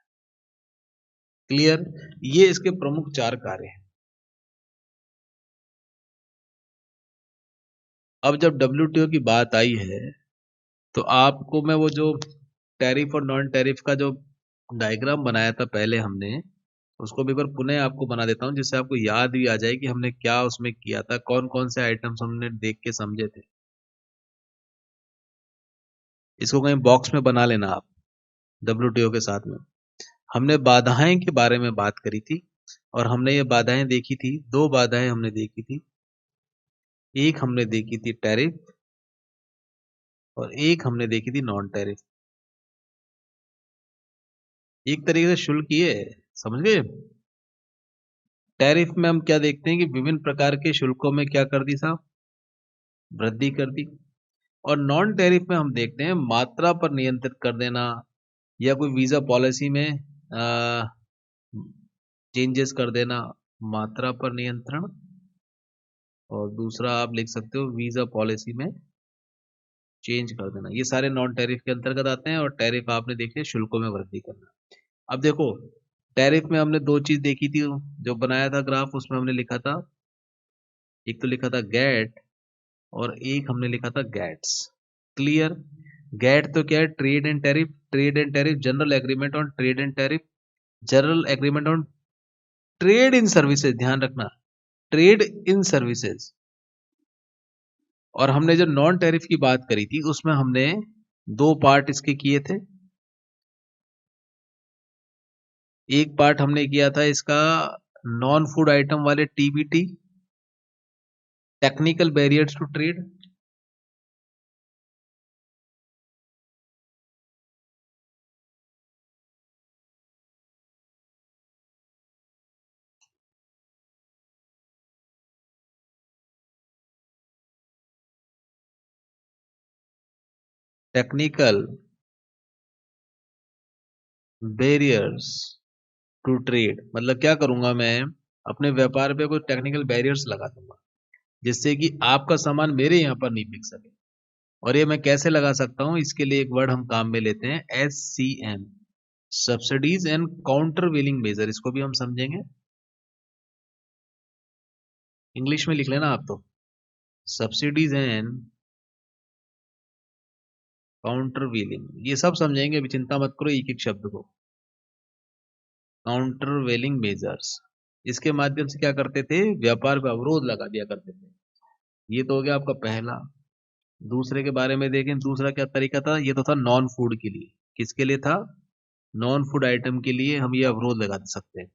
क्लियर? ये इसके प्रमुख 4 कार्य हैं। अब जब डब्ल्यूटीओ की बात आई है तो आपको मैं वो जो टैरिफ और नॉन टैरिफ का जो डायग्राम बनाया था पहले हमने, उसको भी एक बार पुनः आपको बना देता हूं, जिससे आपको याद भी आ जाए कि हमने क्या उसमें किया था, कौन कौन से आइटम्स हमने देख के समझे थे। इसको कहीं बॉक्स में बना लेना आप। डब्ल्यूटीओ के साथ में हमने बाधाएं के बारे में बात करी थी, और हमने ये बाधाएं देखी थी, 2 बाधाएं हमने देखी थी। एक हमने देखी थी टैरिफ, और एक हमने देखी थी नॉन टैरिफ। एक तरीके से शुल्क ये है, समझ गए? टैरिफ में हम क्या देखते हैं कि विभिन्न प्रकार के शुल्कों में क्या कर दी साहब, वृद्धि कर दी। और नॉन टैरिफ में हम देखते हैं मात्रा पर नियंत्रित कर देना, या कोई वीजा पॉलिसी में चेंजेस कर देना, मात्रा पर नियंत्रण। और दूसरा आप लिख सकते हो वीजा पॉलिसी में चेंज कर देना। ये सारे नॉन टैरिफ के अंतर्गत आते हैं। और टैरिफ आपने देखे शुल्कों में वृद्धि करना। अब देखो, टैरिफ में हमने 2 चीज देखी थी, जो बनाया था ग्राफ, उसमें हमने लिखा था, एक तो लिखा था गैट, और एक हमने लिखा था गैट्स। क्लियर? गैट तो क्या है, trade and tariff, trade and tariff, general agreement on trade and tariff, general agreement on trade in services, ध्यान रखना, ट्रेड इन सर्विसेज। और हमने जो नॉन टैरिफ की बात करी थी, उसमें हमने 2 पार्ट इसके किए थे। एक पार्ट हमने किया था इसका नॉन फूड आइटम वाले TBT, technical barriers to trade. Technical barriers to trade मतलब क्या करूंगा मैं, अपने व्यापार पे कोई टेक्निकल बैरियर्स लगा दूंगा, जिससे कि आपका सामान मेरे यहाँ पर नहीं बिक सके। और ये मैं कैसे लगा सकता हूं, इसके लिए एक वर्ड हम काम में लेते हैं, SCM, subsidies and countervailing measure. इसको भी हम समझेंगे, इंग्लिश में लिख लेना आप तो, सब्सिडीज एंड काउंटर वेलिंग, ये सब समझेंगे, अभी चिंता मत करो एक एक शब्द को। काउंटर वेलिंग मेजर्स, इसके माध्यम से क्या करते थे, व्यापार पे अवरोध लगा दिया करते थे। ये तो हो गया आपका पहला। दूसरे के बारे में देखें, दूसरा क्या तरीका था, ये तो था नॉन फूड के लिए। किसके लिए था? नॉन फूड आइटम के लिए हम ये अवरोध लगा सकते हैं।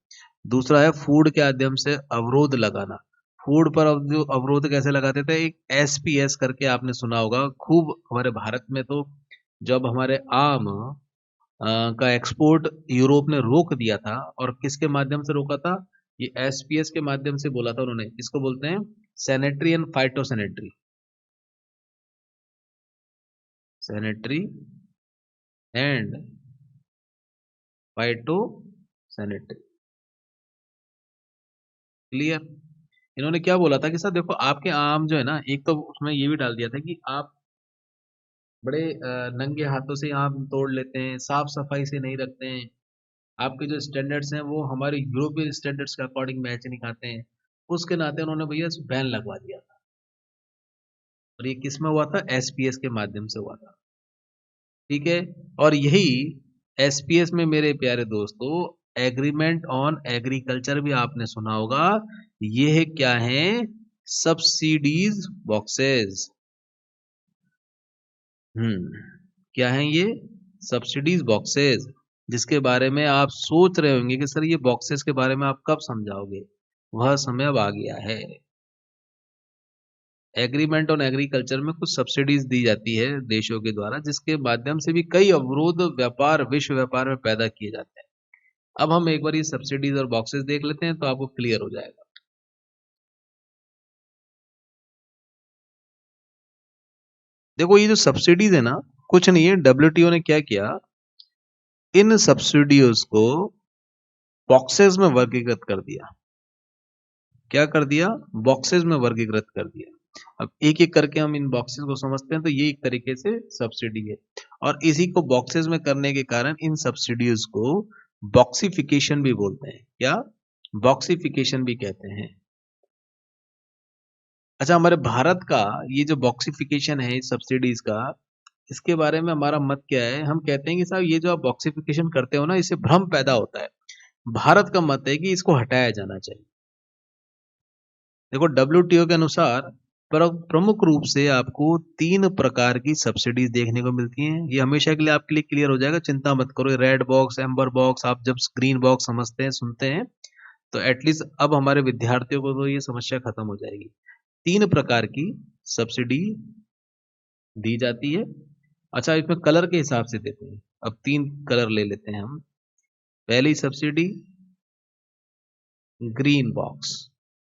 दूसरा है फूड के माध्यम से अवरोध लगाना। फूड पर जो अवरोध कैसे लगाते थे, एक एसपीएस करके आपने सुना होगा खूब हमारे भारत में। तो जब हमारे आम का एक्सपोर्ट यूरोप ने रोक दिया था, और किसके माध्यम से रोका था, ये एसपीएस के माध्यम से बोला था उन्होंने। इसको बोलते हैं sanitary and phyto sanitary, sanitary and phyto sanitary. Clear. इन्होंने क्या बोला था कि सर देखो आपके आम जो है ना, एक तो उसमें ये भी डाल दिया था कि आप बड़े नंगे हाथों से आम तोड़ लेते हैं, साफ सफाई से नहीं रखते हैं, आपके जो स्टैंडर्ड्स हैं वो हमारे यूरोपियन स्टैंडर्ड्स के अकॉर्डिंग मैच नहीं खाते हैं। उसके नाते उन्होंने भैया बैन लगवा दिया था। और ये किस में हुआ था, एसपीएस के माध्यम से हुआ था। ठीक है। और यही एसपीएस में मेरे प्यारे दोस्तों, एग्रीमेंट ऑन एग्रीकल्चर भी आपने सुना होगा। ये है क्या है, सब्सिडीज बॉक्सेस। क्या है ये, सब्सिडीज बॉक्सेस। जिसके बारे में आप सोच रहे होंगे कि सर ये बॉक्सेस के बारे में आप कब समझाओगे, वह समय अब आ गया है। एग्रीमेंट ऑन एग्रीकल्चर में कुछ सब्सिडीज दी जाती है देशों के द्वारा, जिसके माध्यम से भी कई अवरोध व्यापार, विश्व व्यापार में पैदा किए जाते हैं। अब हम एक बार ये सब्सिडीज और बॉक्सेस देख लेते हैं तो आपको क्लियर हो जाएगा। देखो ये जो सब्सिडीज है ना, कुछ नहीं है, डब्ल्यूटीओ ने क्या किया, इन सब्सिडीज को बॉक्सेस में वर्गीकृत कर दिया। क्या कर दिया, बॉक्सेस में वर्गीकृत कर दिया। अब एक एक करके हम इन बॉक्सेस को समझते हैं, तो ये एक तरीके से सब्सिडी है। और इसी को बॉक्सेस में करने के कारण इन सब्सिडीज को बॉक्सिफिकेशन भी बोलते हैं। क्या, बॉक्सिफिकेशन भी कहते हैं। अच्छा, हमारे भारत का ये जो बॉक्सिफिकेशन है सब्सिडीज का, इसके बारे में हमारा मत क्या है। हम कहते हैं कि साहब ये जो आप बॉक्सिफिकेशन करते हो ना, इससे भ्रम पैदा होता है। भारत का मत है कि इसको हटाया जाना चाहिए। देखो डब्ल्यूटीओ के अनुसार प्रमुख रूप से आपको 3 प्रकार की सब्सिडीज देखने को मिलती हैं। ये हमेशा के लिए आपके लिए क्लियर हो जाएगा, चिंता मत करो। रेड बॉक्स, एम्बर बॉक्स, आप जब ग्रीन बॉक्स समझते हैं, सुनते हैं, तो एटलीस्ट अब हमारे विद्यार्थियों को तो ये समस्या खत्म हो जाएगी। 3 प्रकार की सब्सिडी दी जाती है। अच्छा, इसमें कलर के हिसाब से देते हैं। अब 3 कलर ले लेते हैं हम। पहली सब्सिडी ग्रीन बॉक्स,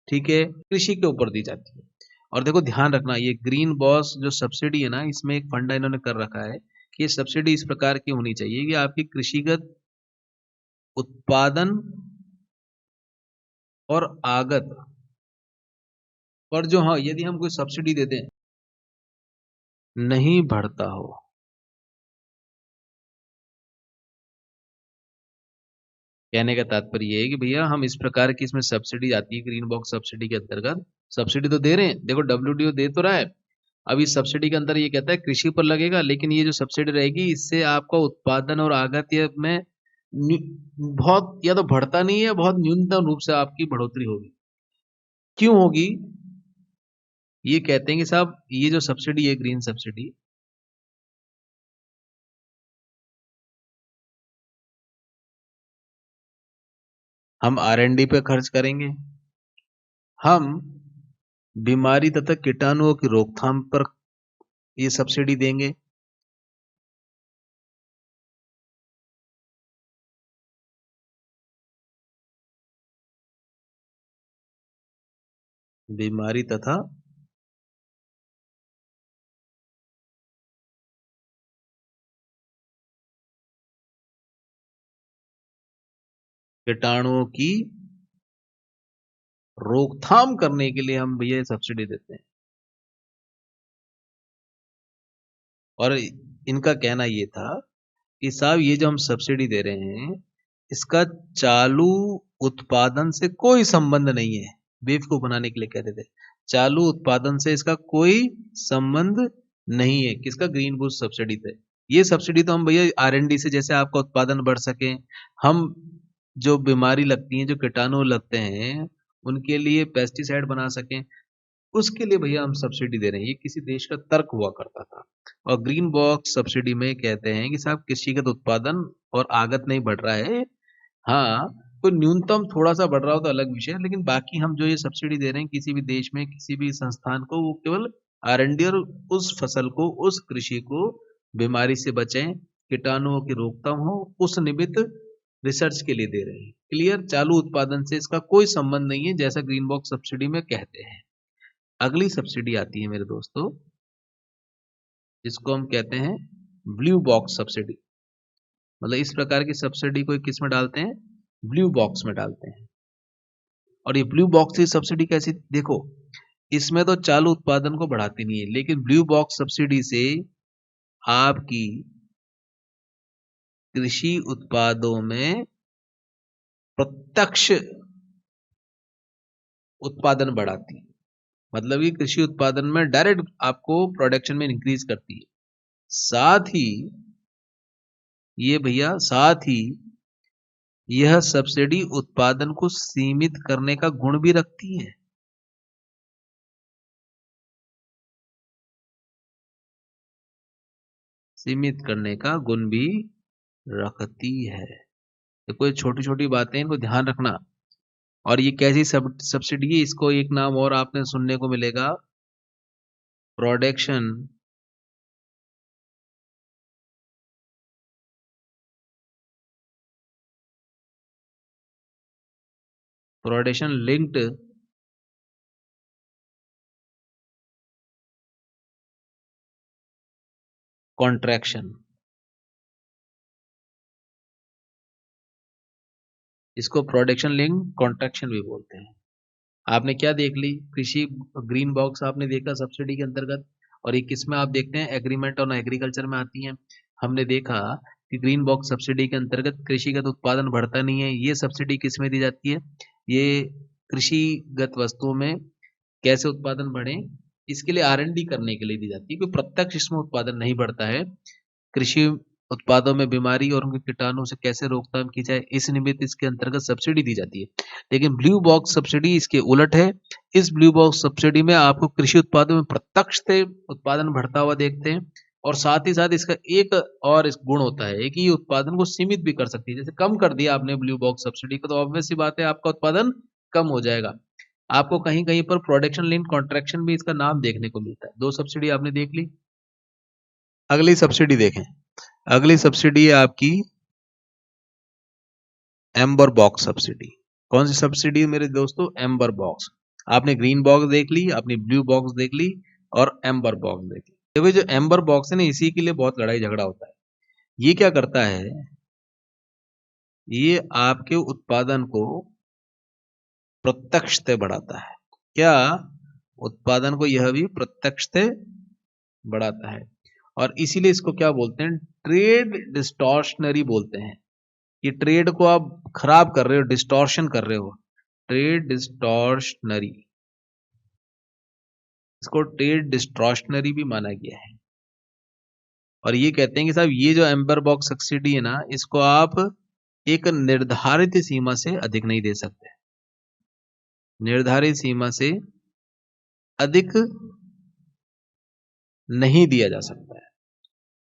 ठीक है, कृषि के ऊपर दी जाती है। और देखो ध्यान रखना, ये ग्रीन बॉक्स जो सब्सिडी है ना, इसमें एक फंडा इन्होंने कर रखा है कि ये सब्सिडी इस प्रकार की होनी चाहिए कि आपकी कृषिगत उत्पादन और आगत पर जो, हाँ, यदि हम कोई सब्सिडी देते हैं, नहीं बढ़ता हो। कहने का तात्पर्य ये है कि भैया हम इस प्रकार की इसमें सब्सिडी आती है, ग्रीन बॉक्स सब्सिडी के अंतर्गत सब्सिडी तो दे रहे हैं, देखो डब्ल्यूटीओ दे तो रहा है। अब इस सब्सिडी के अंदर ये कहता है कृषि पर लगेगा, लेकिन ये जो सब्सिडी रहेगी इससे आपका उत्पादन और आगत ये में बहुत, या तो बढ़ता नहीं है, बहुत न्यूनतम रूप से आपकी बढ़ोतरी होगी। क्यों होगी, ये कहते हैं कि साहब ये जो सब्सिडी है, ग्रीन सब्सिडी, हम आर&डी पे खर्च करेंगे, हम बीमारी तथा कीटाणुओं की रोकथाम पर ये सब्सिडी देंगे, बीमारी तथा कीटाणुओं की रोकथाम करने के लिए हम भैया सब्सिडी देते हैं। और इनका कहना ये था कि साहब ये जो हम सब्सिडी दे रहे हैं, इसका चालू उत्पादन से कोई संबंध नहीं है। बेवकूफ बनाने के लिए कहते थे, चालू उत्पादन से इसका कोई संबंध नहीं है। किसका, ग्रीन बूस्ट सब्सिडी थे। ये सब्सिडी तो हम भैया आर&डी से, जैसे आपका उत्पादन बढ़ सके, हम जो बीमारी लगती है, जो कीटाणु लगते हैं, उनके लिए पेस्टिसाइड बना सकें, उसके लिए भैया हम सब्सिडी दे रहे हैं। ये किसी देश का तर्क हुआ करता था। और ग्रीन बॉक्स सब्सिडी में कहते हैं कि साहब कृषिगत उत्पादन और आगत नहीं बढ़ रहा है, हाँ, तो न्यूनतम थोड़ा सा बढ़ रहा हो तो अलग विषय है, लेकिन बाकी हम जो ये सब्सिडी दे रहे हैं किसी भी देश में किसी भी संस्थान को, वो केवल R&D और उस फसल को, उस कृषि को बीमारी से बचें, कीटाणुओं की रोकथाम हो, उस निमित्त रिसर्च के लिए दे रहे हैं। क्लियर? चालू उत्पादन से इसका कोई संबंध नहीं है, जैसा ग्रीन बॉक्स सब्सिडी में कहते हैं। अगली सब्सिडी आती है मेरे दोस्तों, जिसको हम कहते हैं ब्लू बॉक्स सब्सिडी। मतलब इस प्रकार की सब्सिडी को किस में डालते हैं? ब्लू बॉक्स में डालते हैं। और ये ब्लू बॉक्स की सब्सिडी कैसी? देखो, इसमें तो चालू उत्पादन को बढ़ाती नहीं है, लेकिन ब्लू बॉक्स सब्सिडी से आपकी कृषि उत्पादों में प्रत्यक्ष उत्पादन बढ़ाती है। मतलब कि कृषि उत्पादन में डायरेक्ट आपको प्रोडक्शन में इंक्रीज करती है। साथ ही ये भैया, साथ ही यह सब्सिडी उत्पादन को सीमित करने का गुण भी रखती है। सीमित करने का गुण भी रखती है। देखो ये छोटी छोटी बातें, इनको ध्यान रखना। और ये कैसी सब्सिडी है? इसको एक नाम और आपने सुनने को मिलेगा, प्रोडक्शन प्रोडक्शन लिंक्ड कॉन्ट्रैक्शन। इसको प्रोडक्शन लिंक कॉन्ट्रैक्शन भी बोलते हैं। आपने क्या देख ली? कृषि ग्रीन बॉक्स आपने देखा सब्सिडी के अंतर्गत, और ये किस में आप देखते हैं? एग्रीमेंट ऑन एग्रीकल्चर में आती हैं। हमने देखा कि ग्रीन बॉक्स सब्सिडी के अंतर्गत कृषिगत उत्पादन बढ़ता नहीं है। ये सब्सिडी किस में दी जाती है? ये कृषिगत वस्तुओं में कैसे उत्पादन बढ़े, इसके लिए R&D करने के लिए दी जाती है। कोई प्रत्यक्ष इसमें उत्पादन नहीं बढ़ता है। कृषि उत्पादों में बीमारी और उनके कीटाणु से कैसे रोकथाम की जाए, इस निमित्त इसके अंतर्गत सब्सिडी दी जाती है। लेकिन ब्लू बॉक्स सब्सिडी इसके उलट है। इस ब्लू बॉक्स सब्सिडी में आपको कृषि उत्पादों में प्रत्यक्ष से उत्पादन बढ़ता हुआ देखते हैं, और साथ ही साथ इसका एक और इस गुण होता है कि ये उत्पादन को सीमित भी कर सकती है। जैसे कम कर दिया आपने ब्लू बॉक्स सब्सिडी को, तो ऑब्वियस सी बात है आपका उत्पादन कम हो जाएगा। आपको कहीं कहीं पर प्रोडक्शन लिंक कॉन्ट्रैक्शन भी इसका नाम देखने को मिलता है। दो सब्सिडी आपने देख ली। अगली सब्सिडी देखें। अगली सब्सिडी है आपकी एम्बर बॉक्स सब्सिडी। कौन सी सब्सिडी है मेरे दोस्तों? Amber box. आपने ग्रीन बॉक्स देख ली, आपने ब्लू बॉक्स देख ली, और एम्बर बॉक्स देख ली। देखो जो एम्बर बॉक्स है ना, इसी के लिए बहुत लड़ाई झगड़ा होता है। ये क्या करता है? ये आपके उत्पादन को प्रत्यक्ष से बढ़ाता है। क्या? उत्पादन को यह भी प्रत्यक्ष से बढ़ाता है। और इसीलिए इसको क्या बोलते हैं? ट्रेड डिस्टॉर्शनरी बोलते हैं। ये ट्रेड को आप खराब कर रहे हो, डिस्टॉर्शन कर रहे हो। ट्रेड डिस्टॉर्शनरी, इसको ट्रेड डिस्टॉर्शनरी भी माना गया है। और ये कहते हैं कि साहब ये जो एम्बर बॉक्स सब्सिडी है ना, इसको आप एक निर्धारित सीमा से अधिक नहीं दे सकते। निर्धारित सीमा से अधिक नहीं दिया जा सकता है।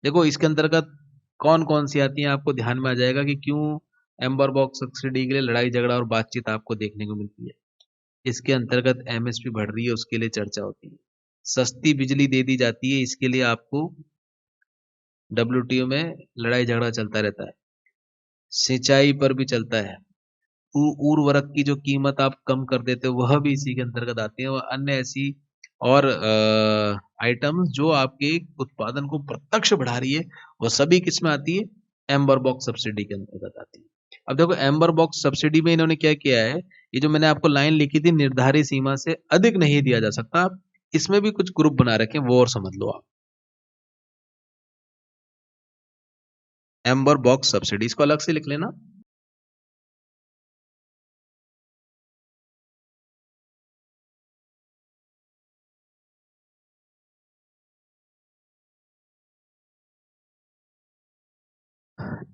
देखो इसके अंतर्गत कौन कौन सी आती हैं, आपको ध्यान में आ जाएगा कि क्यों एम्बर बॉक्स सब्सिडी के लिए लड़ाई झगड़ा और बातचीत आपको देखने को मिलती है। इसके अंतर्गत MSP बढ़ रही है, उसके लिए चर्चा होती है। सस्ती बिजली दे दी जाती है, इसके लिए आपको WTO में लड़ाई झगड़ा चलता रहता है। सिंचाई पर भी चलता है। उर्वरक की जो कीमत आप कम कर देते हो, वह भी इसी के अंतर्गत आती है। और अन्य ऐसी और आइटम्स जो आपके उत्पादन को प्रत्यक्ष बढ़ा रही है, वह सभी किस में आती है? एम्बर बॉक्स सब्सिडी के अंतर्गत आती है। अब देखो एम्बर बॉक्स सब्सिडी में इन्होंने क्या किया है, ये जो मैंने आपको लाइन लिखी थी, निर्धारित सीमा से अधिक नहीं दिया जा सकता, इसमें भी कुछ ग्रुप बना रखे हैं, वो और समझ लो आप। एम्बर बॉक्स सब्सिडी, इसको अलग से लिख लेना।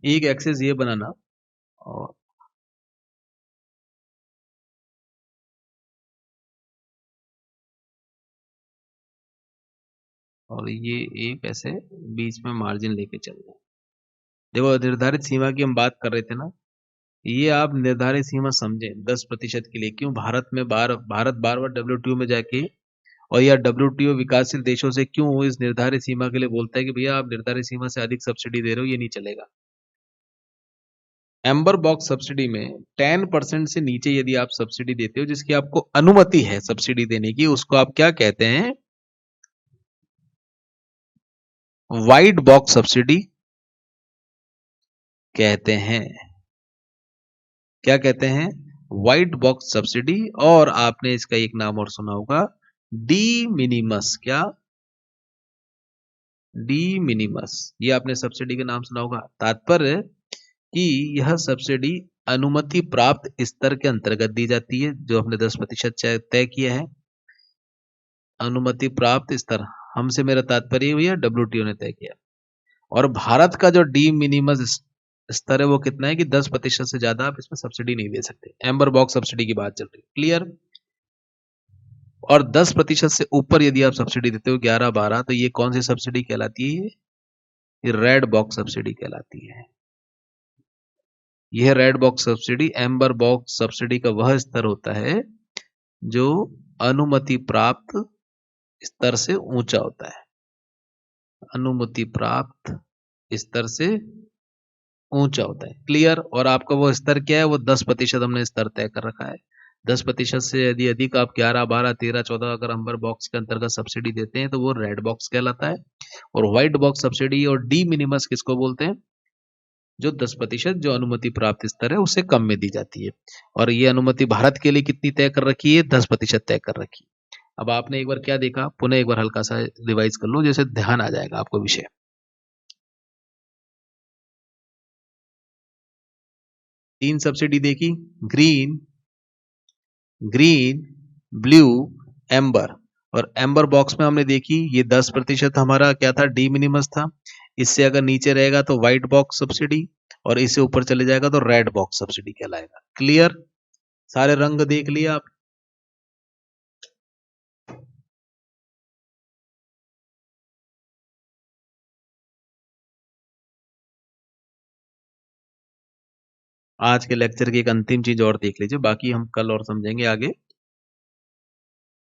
एक एक्सेस ये बनाना, और ये एक ऐसे बीच में मार्जिन लेके चलना। देखो निर्धारित सीमा की हम बात कर रहे थे ना, ये आप निर्धारित सीमा समझें 10% के लिए। क्यों भारत भारत बार बार WTO में जाके और या WTO विकासशील देशों से क्यों इस निर्धारित सीमा के लिए बोलता है कि भैया आप निर्धारित सीमा से अधिक सब्सिडी दे रहे हो, ये नहीं चलेगा। एम्बर बॉक्स सब्सिडी में 10% से नीचे यदि आप सब्सिडी देते हो, जिसकी आपको अनुमति है सब्सिडी देने की, उसको आप क्या कहते हैं? व्हाइट बॉक्स सब्सिडी कहते हैं। क्या कहते हैं? White box subsidy. और आपने इसका एक नाम और सुना होगा, डी मिनिमस। क्या? D minimus. ये आपने सब्सिडी का नाम सुना होगा। तात्पर्य कि यह सब्सिडी अनुमति प्राप्त स्तर के अंतर्गत दी जाती है, जो हमने 10% तय किया है। अनुमति प्राप्त स्तर, हमसे मेरा तात्पर्य हुई है WTO ने तय किया। और भारत का जो डी मिनिमस स्तर है वो कितना है कि 10% से ज्यादा आप इसमें सब्सिडी नहीं दे सकते। एम्बर बॉक्स सब्सिडी की बात चल रही है। क्लियर? और 10% से ऊपर यदि आप सब्सिडी देते हो 11-12, तो ये कौन सी सब्सिडी कहलाती है? ये रेड बॉक्स सब्सिडी कहलाती है। यह red box subsidy, amber box subsidy का वह स्तर होता है जो अनुमति प्राप्त स्तर से ऊंचा होता है। अनुमति प्राप्त स्तर से ऊंचा होता है। क्लियर? और आपका वो स्तर क्या है? वो 10% हमने स्तर तय कर रखा है। 10% से यदि अधिक आप 11, 12, 13, 14 अगर एम्बर बॉक्स के अंतर्गत सब्सिडी देते हैं तो वो रेड बॉक्स कहलाता है। और व्हाइट बॉक्स सब्सिडी और डी मिनिमस किसको बोलते हैं? जो 10% जो अनुमति प्राप्त स्तर है उससे कम में दी जाती है। और ये अनुमति भारत के लिए कितनी तय कर रखी है? 10% तय कर रखी है। अब आपने एक बार क्या देखा, पुनः एक बार हल्का सा रिवाइज कर लो, जैसे ध्यान आ जाएगा आपको विषय। 3 सब्सिडी देखी, ग्रीन, ग्रीन, ब्लू, एम्बर। और एम्बर बॉक्स में हमने देखी ये 10% हमारा क्या था? डी मिनिमस था। इससे अगर नीचे रहेगा तो व्हाइट बॉक्स सब्सिडी, और इससे ऊपर चले जाएगा तो रेड बॉक्स सब्सिडी कहलाएगा। क्लियर? सारे रंग देख लिए आप? आज के लेक्चर की एक अंतिम चीज और देख लीजिए, बाकी हम कल और समझेंगे आगे।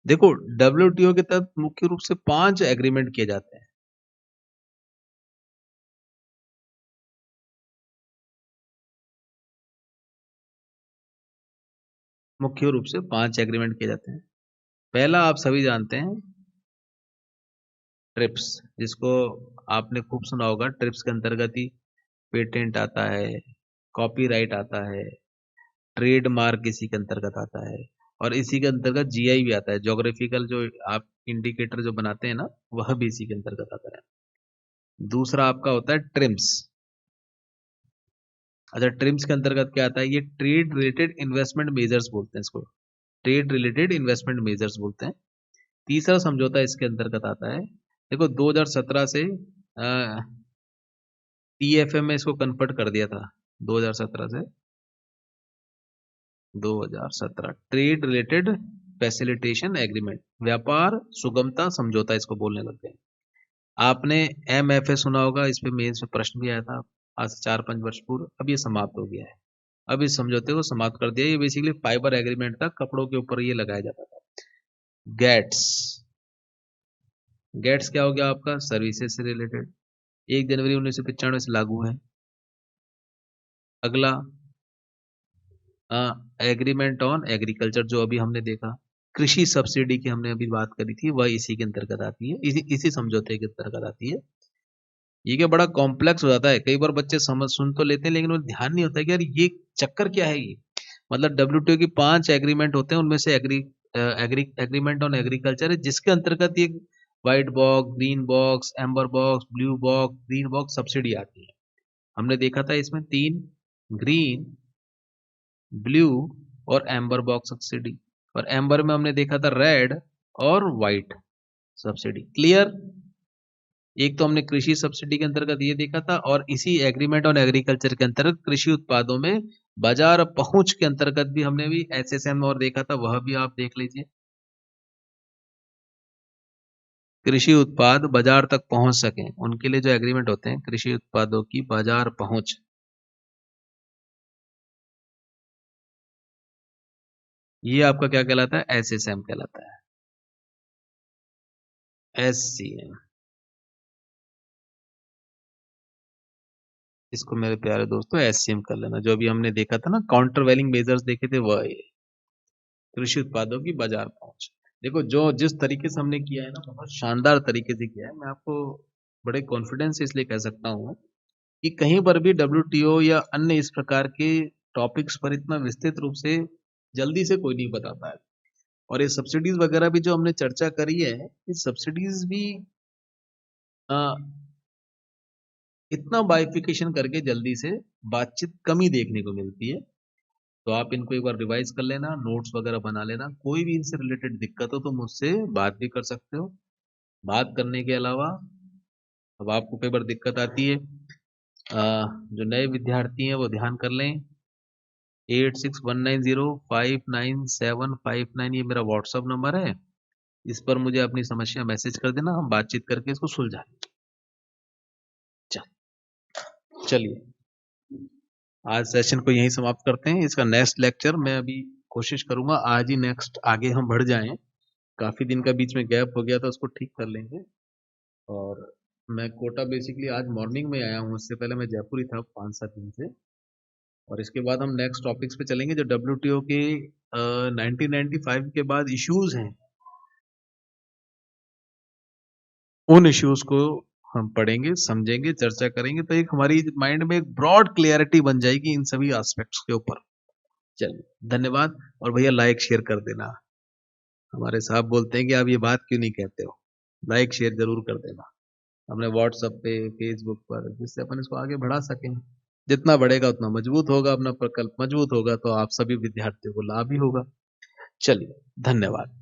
देखो, WTO के तहत मुख्य रूप से 5 एग्रीमेंट किए जाते हैं। मुख्य रूप से 5 एग्रीमेंट किए जाते हैं। पहला आप सभी जानते हैं, ट्रिप्स, जिसको आपने खूब सुना होगा। ट्रिप्स के अंतर्गत ही पेटेंट आता है, कॉपीराइट आता है, ट्रेडमार्क इसी के अंतर्गत आता है, और इसी के अंतर्गत GI भी आता है। ज्योग्राफिकल जो आप इंडिकेटर जो बनाते हैं ना, वह भी इसी के अंतर्गत आता है। दूसरा आपका होता है ट्रिम्स। अच्छा, ट्रिम्स के अंतर्गत क्या आता है? ये ट्रेड रिलेटेड इन्वेस्टमेंट मेजर्स बोलते हैं इसको। ट्रेड रिलेटेड इन्वेस्टमेंट मेजर्स बोलते हैं। तीसरा समझौता इसके अंतर्गत आता है। देखो, 2017 से TFM में इसको कन्वर्ट कर दिया था। 2017 से 2017 ट्रेड रिलेटेड फैसिलिटेशन एग्रीमेंट, व्यापार सुगमता समझौता इसको बोलने लग गए। आपने MFA सुना होगा, इस पे मेंस में प्रश्न भी आया था आज से 4-5 वर्ष पूर्व। अब ये समाप्त हो गया है। अब इस समझौते को समाप्त कर दिया। ये बेसिकली फाइबर एग्रीमेंट था, कपड़ों के ऊपर ये लगाया जाता था। गेट्स, गेट्स क्या हो गया आपका? सर्विसेज से रिलेटेड, 1 जनवरी 1995 से लागू है। अगला एग्रीमेंट ऑन एग्रीकल्चर, जो अभी हमने देखा। कृषि सब्सिडी की हमने अभी बात करी थी, वह इसी के अंतर्गत आती है, इसी समझौते के अंतर्गत आती है। ये क्या बड़ा कॉम्प्लेक्स हो जाता है, कई बार बच्चे समझ सुन तो लेते हैं लेकिन उन्हें ध्यान नहीं होता है कि यार ये चक्कर क्या है ये। मतलब WTO की 5 एग्रीमेंट होते हैं, उनमें से एग्रीमेंट ऑन एग्रीकल्चर है, जिसके अंतर्गत ये white box, green box, amber box, blue box, green box subsidy आती है। हमने देखा था इसमें 3, ग्रीन, ब्लू और एम्बर बॉक्स सब्सिडी। और एम्बर में हमने देखा था रेड और व्हाइट सब्सिडी। क्लियर? एक तो हमने कृषि सब्सिडी के अंतर्गत ये देखा था, और इसी एग्रीमेंट ऑन एग्रीकल्चर के अंतर्गत कृषि उत्पादों में बाजार पहुंच के अंतर्गत भी हमने भी SSM और देखा था, वह भी आप देख लीजिए। कृषि उत्पाद बाजार तक पहुंच सके उनके लिए जो एग्रीमेंट होते हैं, कृषि उत्पादों की बाजार पहुंच, ये आपका क्या कहलाता है? SSM कहलाता है, SCM। इसको मेरे प्यारे दोस्तों SCM कर लेना। जो अभी हमने देखा था ना, काउंटर वेलिंग मेजर्स देखे थे, वह ये कृषि उत्पादों की बाजार पहुंच। देखो, जो जिस तरीके से हमने किया है ना, बहुत शानदार तरीके से किया है। मैं आपको बड़े कॉन्फिडेंस से इसलिए कह सकता हूँ कि कहीं पर भी WTO या अन्य इस प्रकार के टॉपिक्स पर इतना विस्तृत रूप से जल्दी से कोई नहीं बताता है। और ये सब्सिडीज वगैरह भी जो हमने चर्चा करी है, ये सब्सिडीज भी अ, इतना बाइफिकेशन करके जल्दी से बातचीत कम ही देखने को मिलती है। तो आप इनको एक बार रिवाइज कर लेना, नोट्स वगैरह बना लेना। कोई भी इनसे रिलेटेड दिक्कत हो तो मुझसे बात भी कर सकते हो। बात करने के अलावा अब आपको कई बार दिक्कत आती है, जो नए विद्यार्थी हैं वो ध्यान कर लें, 8619059759, ये मेरा व्हाट्सअप नंबर है। इस पर मुझे अपनी समस्या मैसेज कर देना, हम बातचीत करके इसको सुलझाएंगे। चलिए, आज सेशन को यहीं समाप्त करते हैं। इसका नेक्स्ट लेक्चर मैं अभी कोशिश करूंगा आज ही नेक्स्ट आगे हम बढ़ जाएं। काफी दिन का बीच में गैप हो गया था, उसको ठीक कर लेंगे। और मैं कोटा बेसिकली आज मॉर्निंग में आया हूँ, उससे पहले मैं जयपुर ही था 5-7 दिन से। और इसके बाद हम नेक्स्ट टॉपिक्स पे चलेंगे, जो WTO के 1995 के बाद इश्यूज हैं, उन इश्यूज को हम पढ़ेंगे, समझेंगे, चर्चा करेंगे। तो एक हमारी माइंड में एक ब्रॉड क्लियरिटी बन जाएगी इन सभी एस्पेक्ट्स के ऊपर। चलिए, धन्यवाद। और भैया लाइक शेयर कर देना। हमारे साहब बोलते हैं कि आप ये बात क्यों नहीं कहते हो, लाइक शेयर जरूर कर देना अपने व्हाट्सएप पे, फेसबुक पर, जिससे अपन इसको आगे बढ़ा सकें। जितना बढ़ेगा उतना मजबूत होगा, अपना प्रकल्प मजबूत होगा, तो आप सभी विद्यार्थियों को लाभ ही होगा। चलिए, धन्यवाद।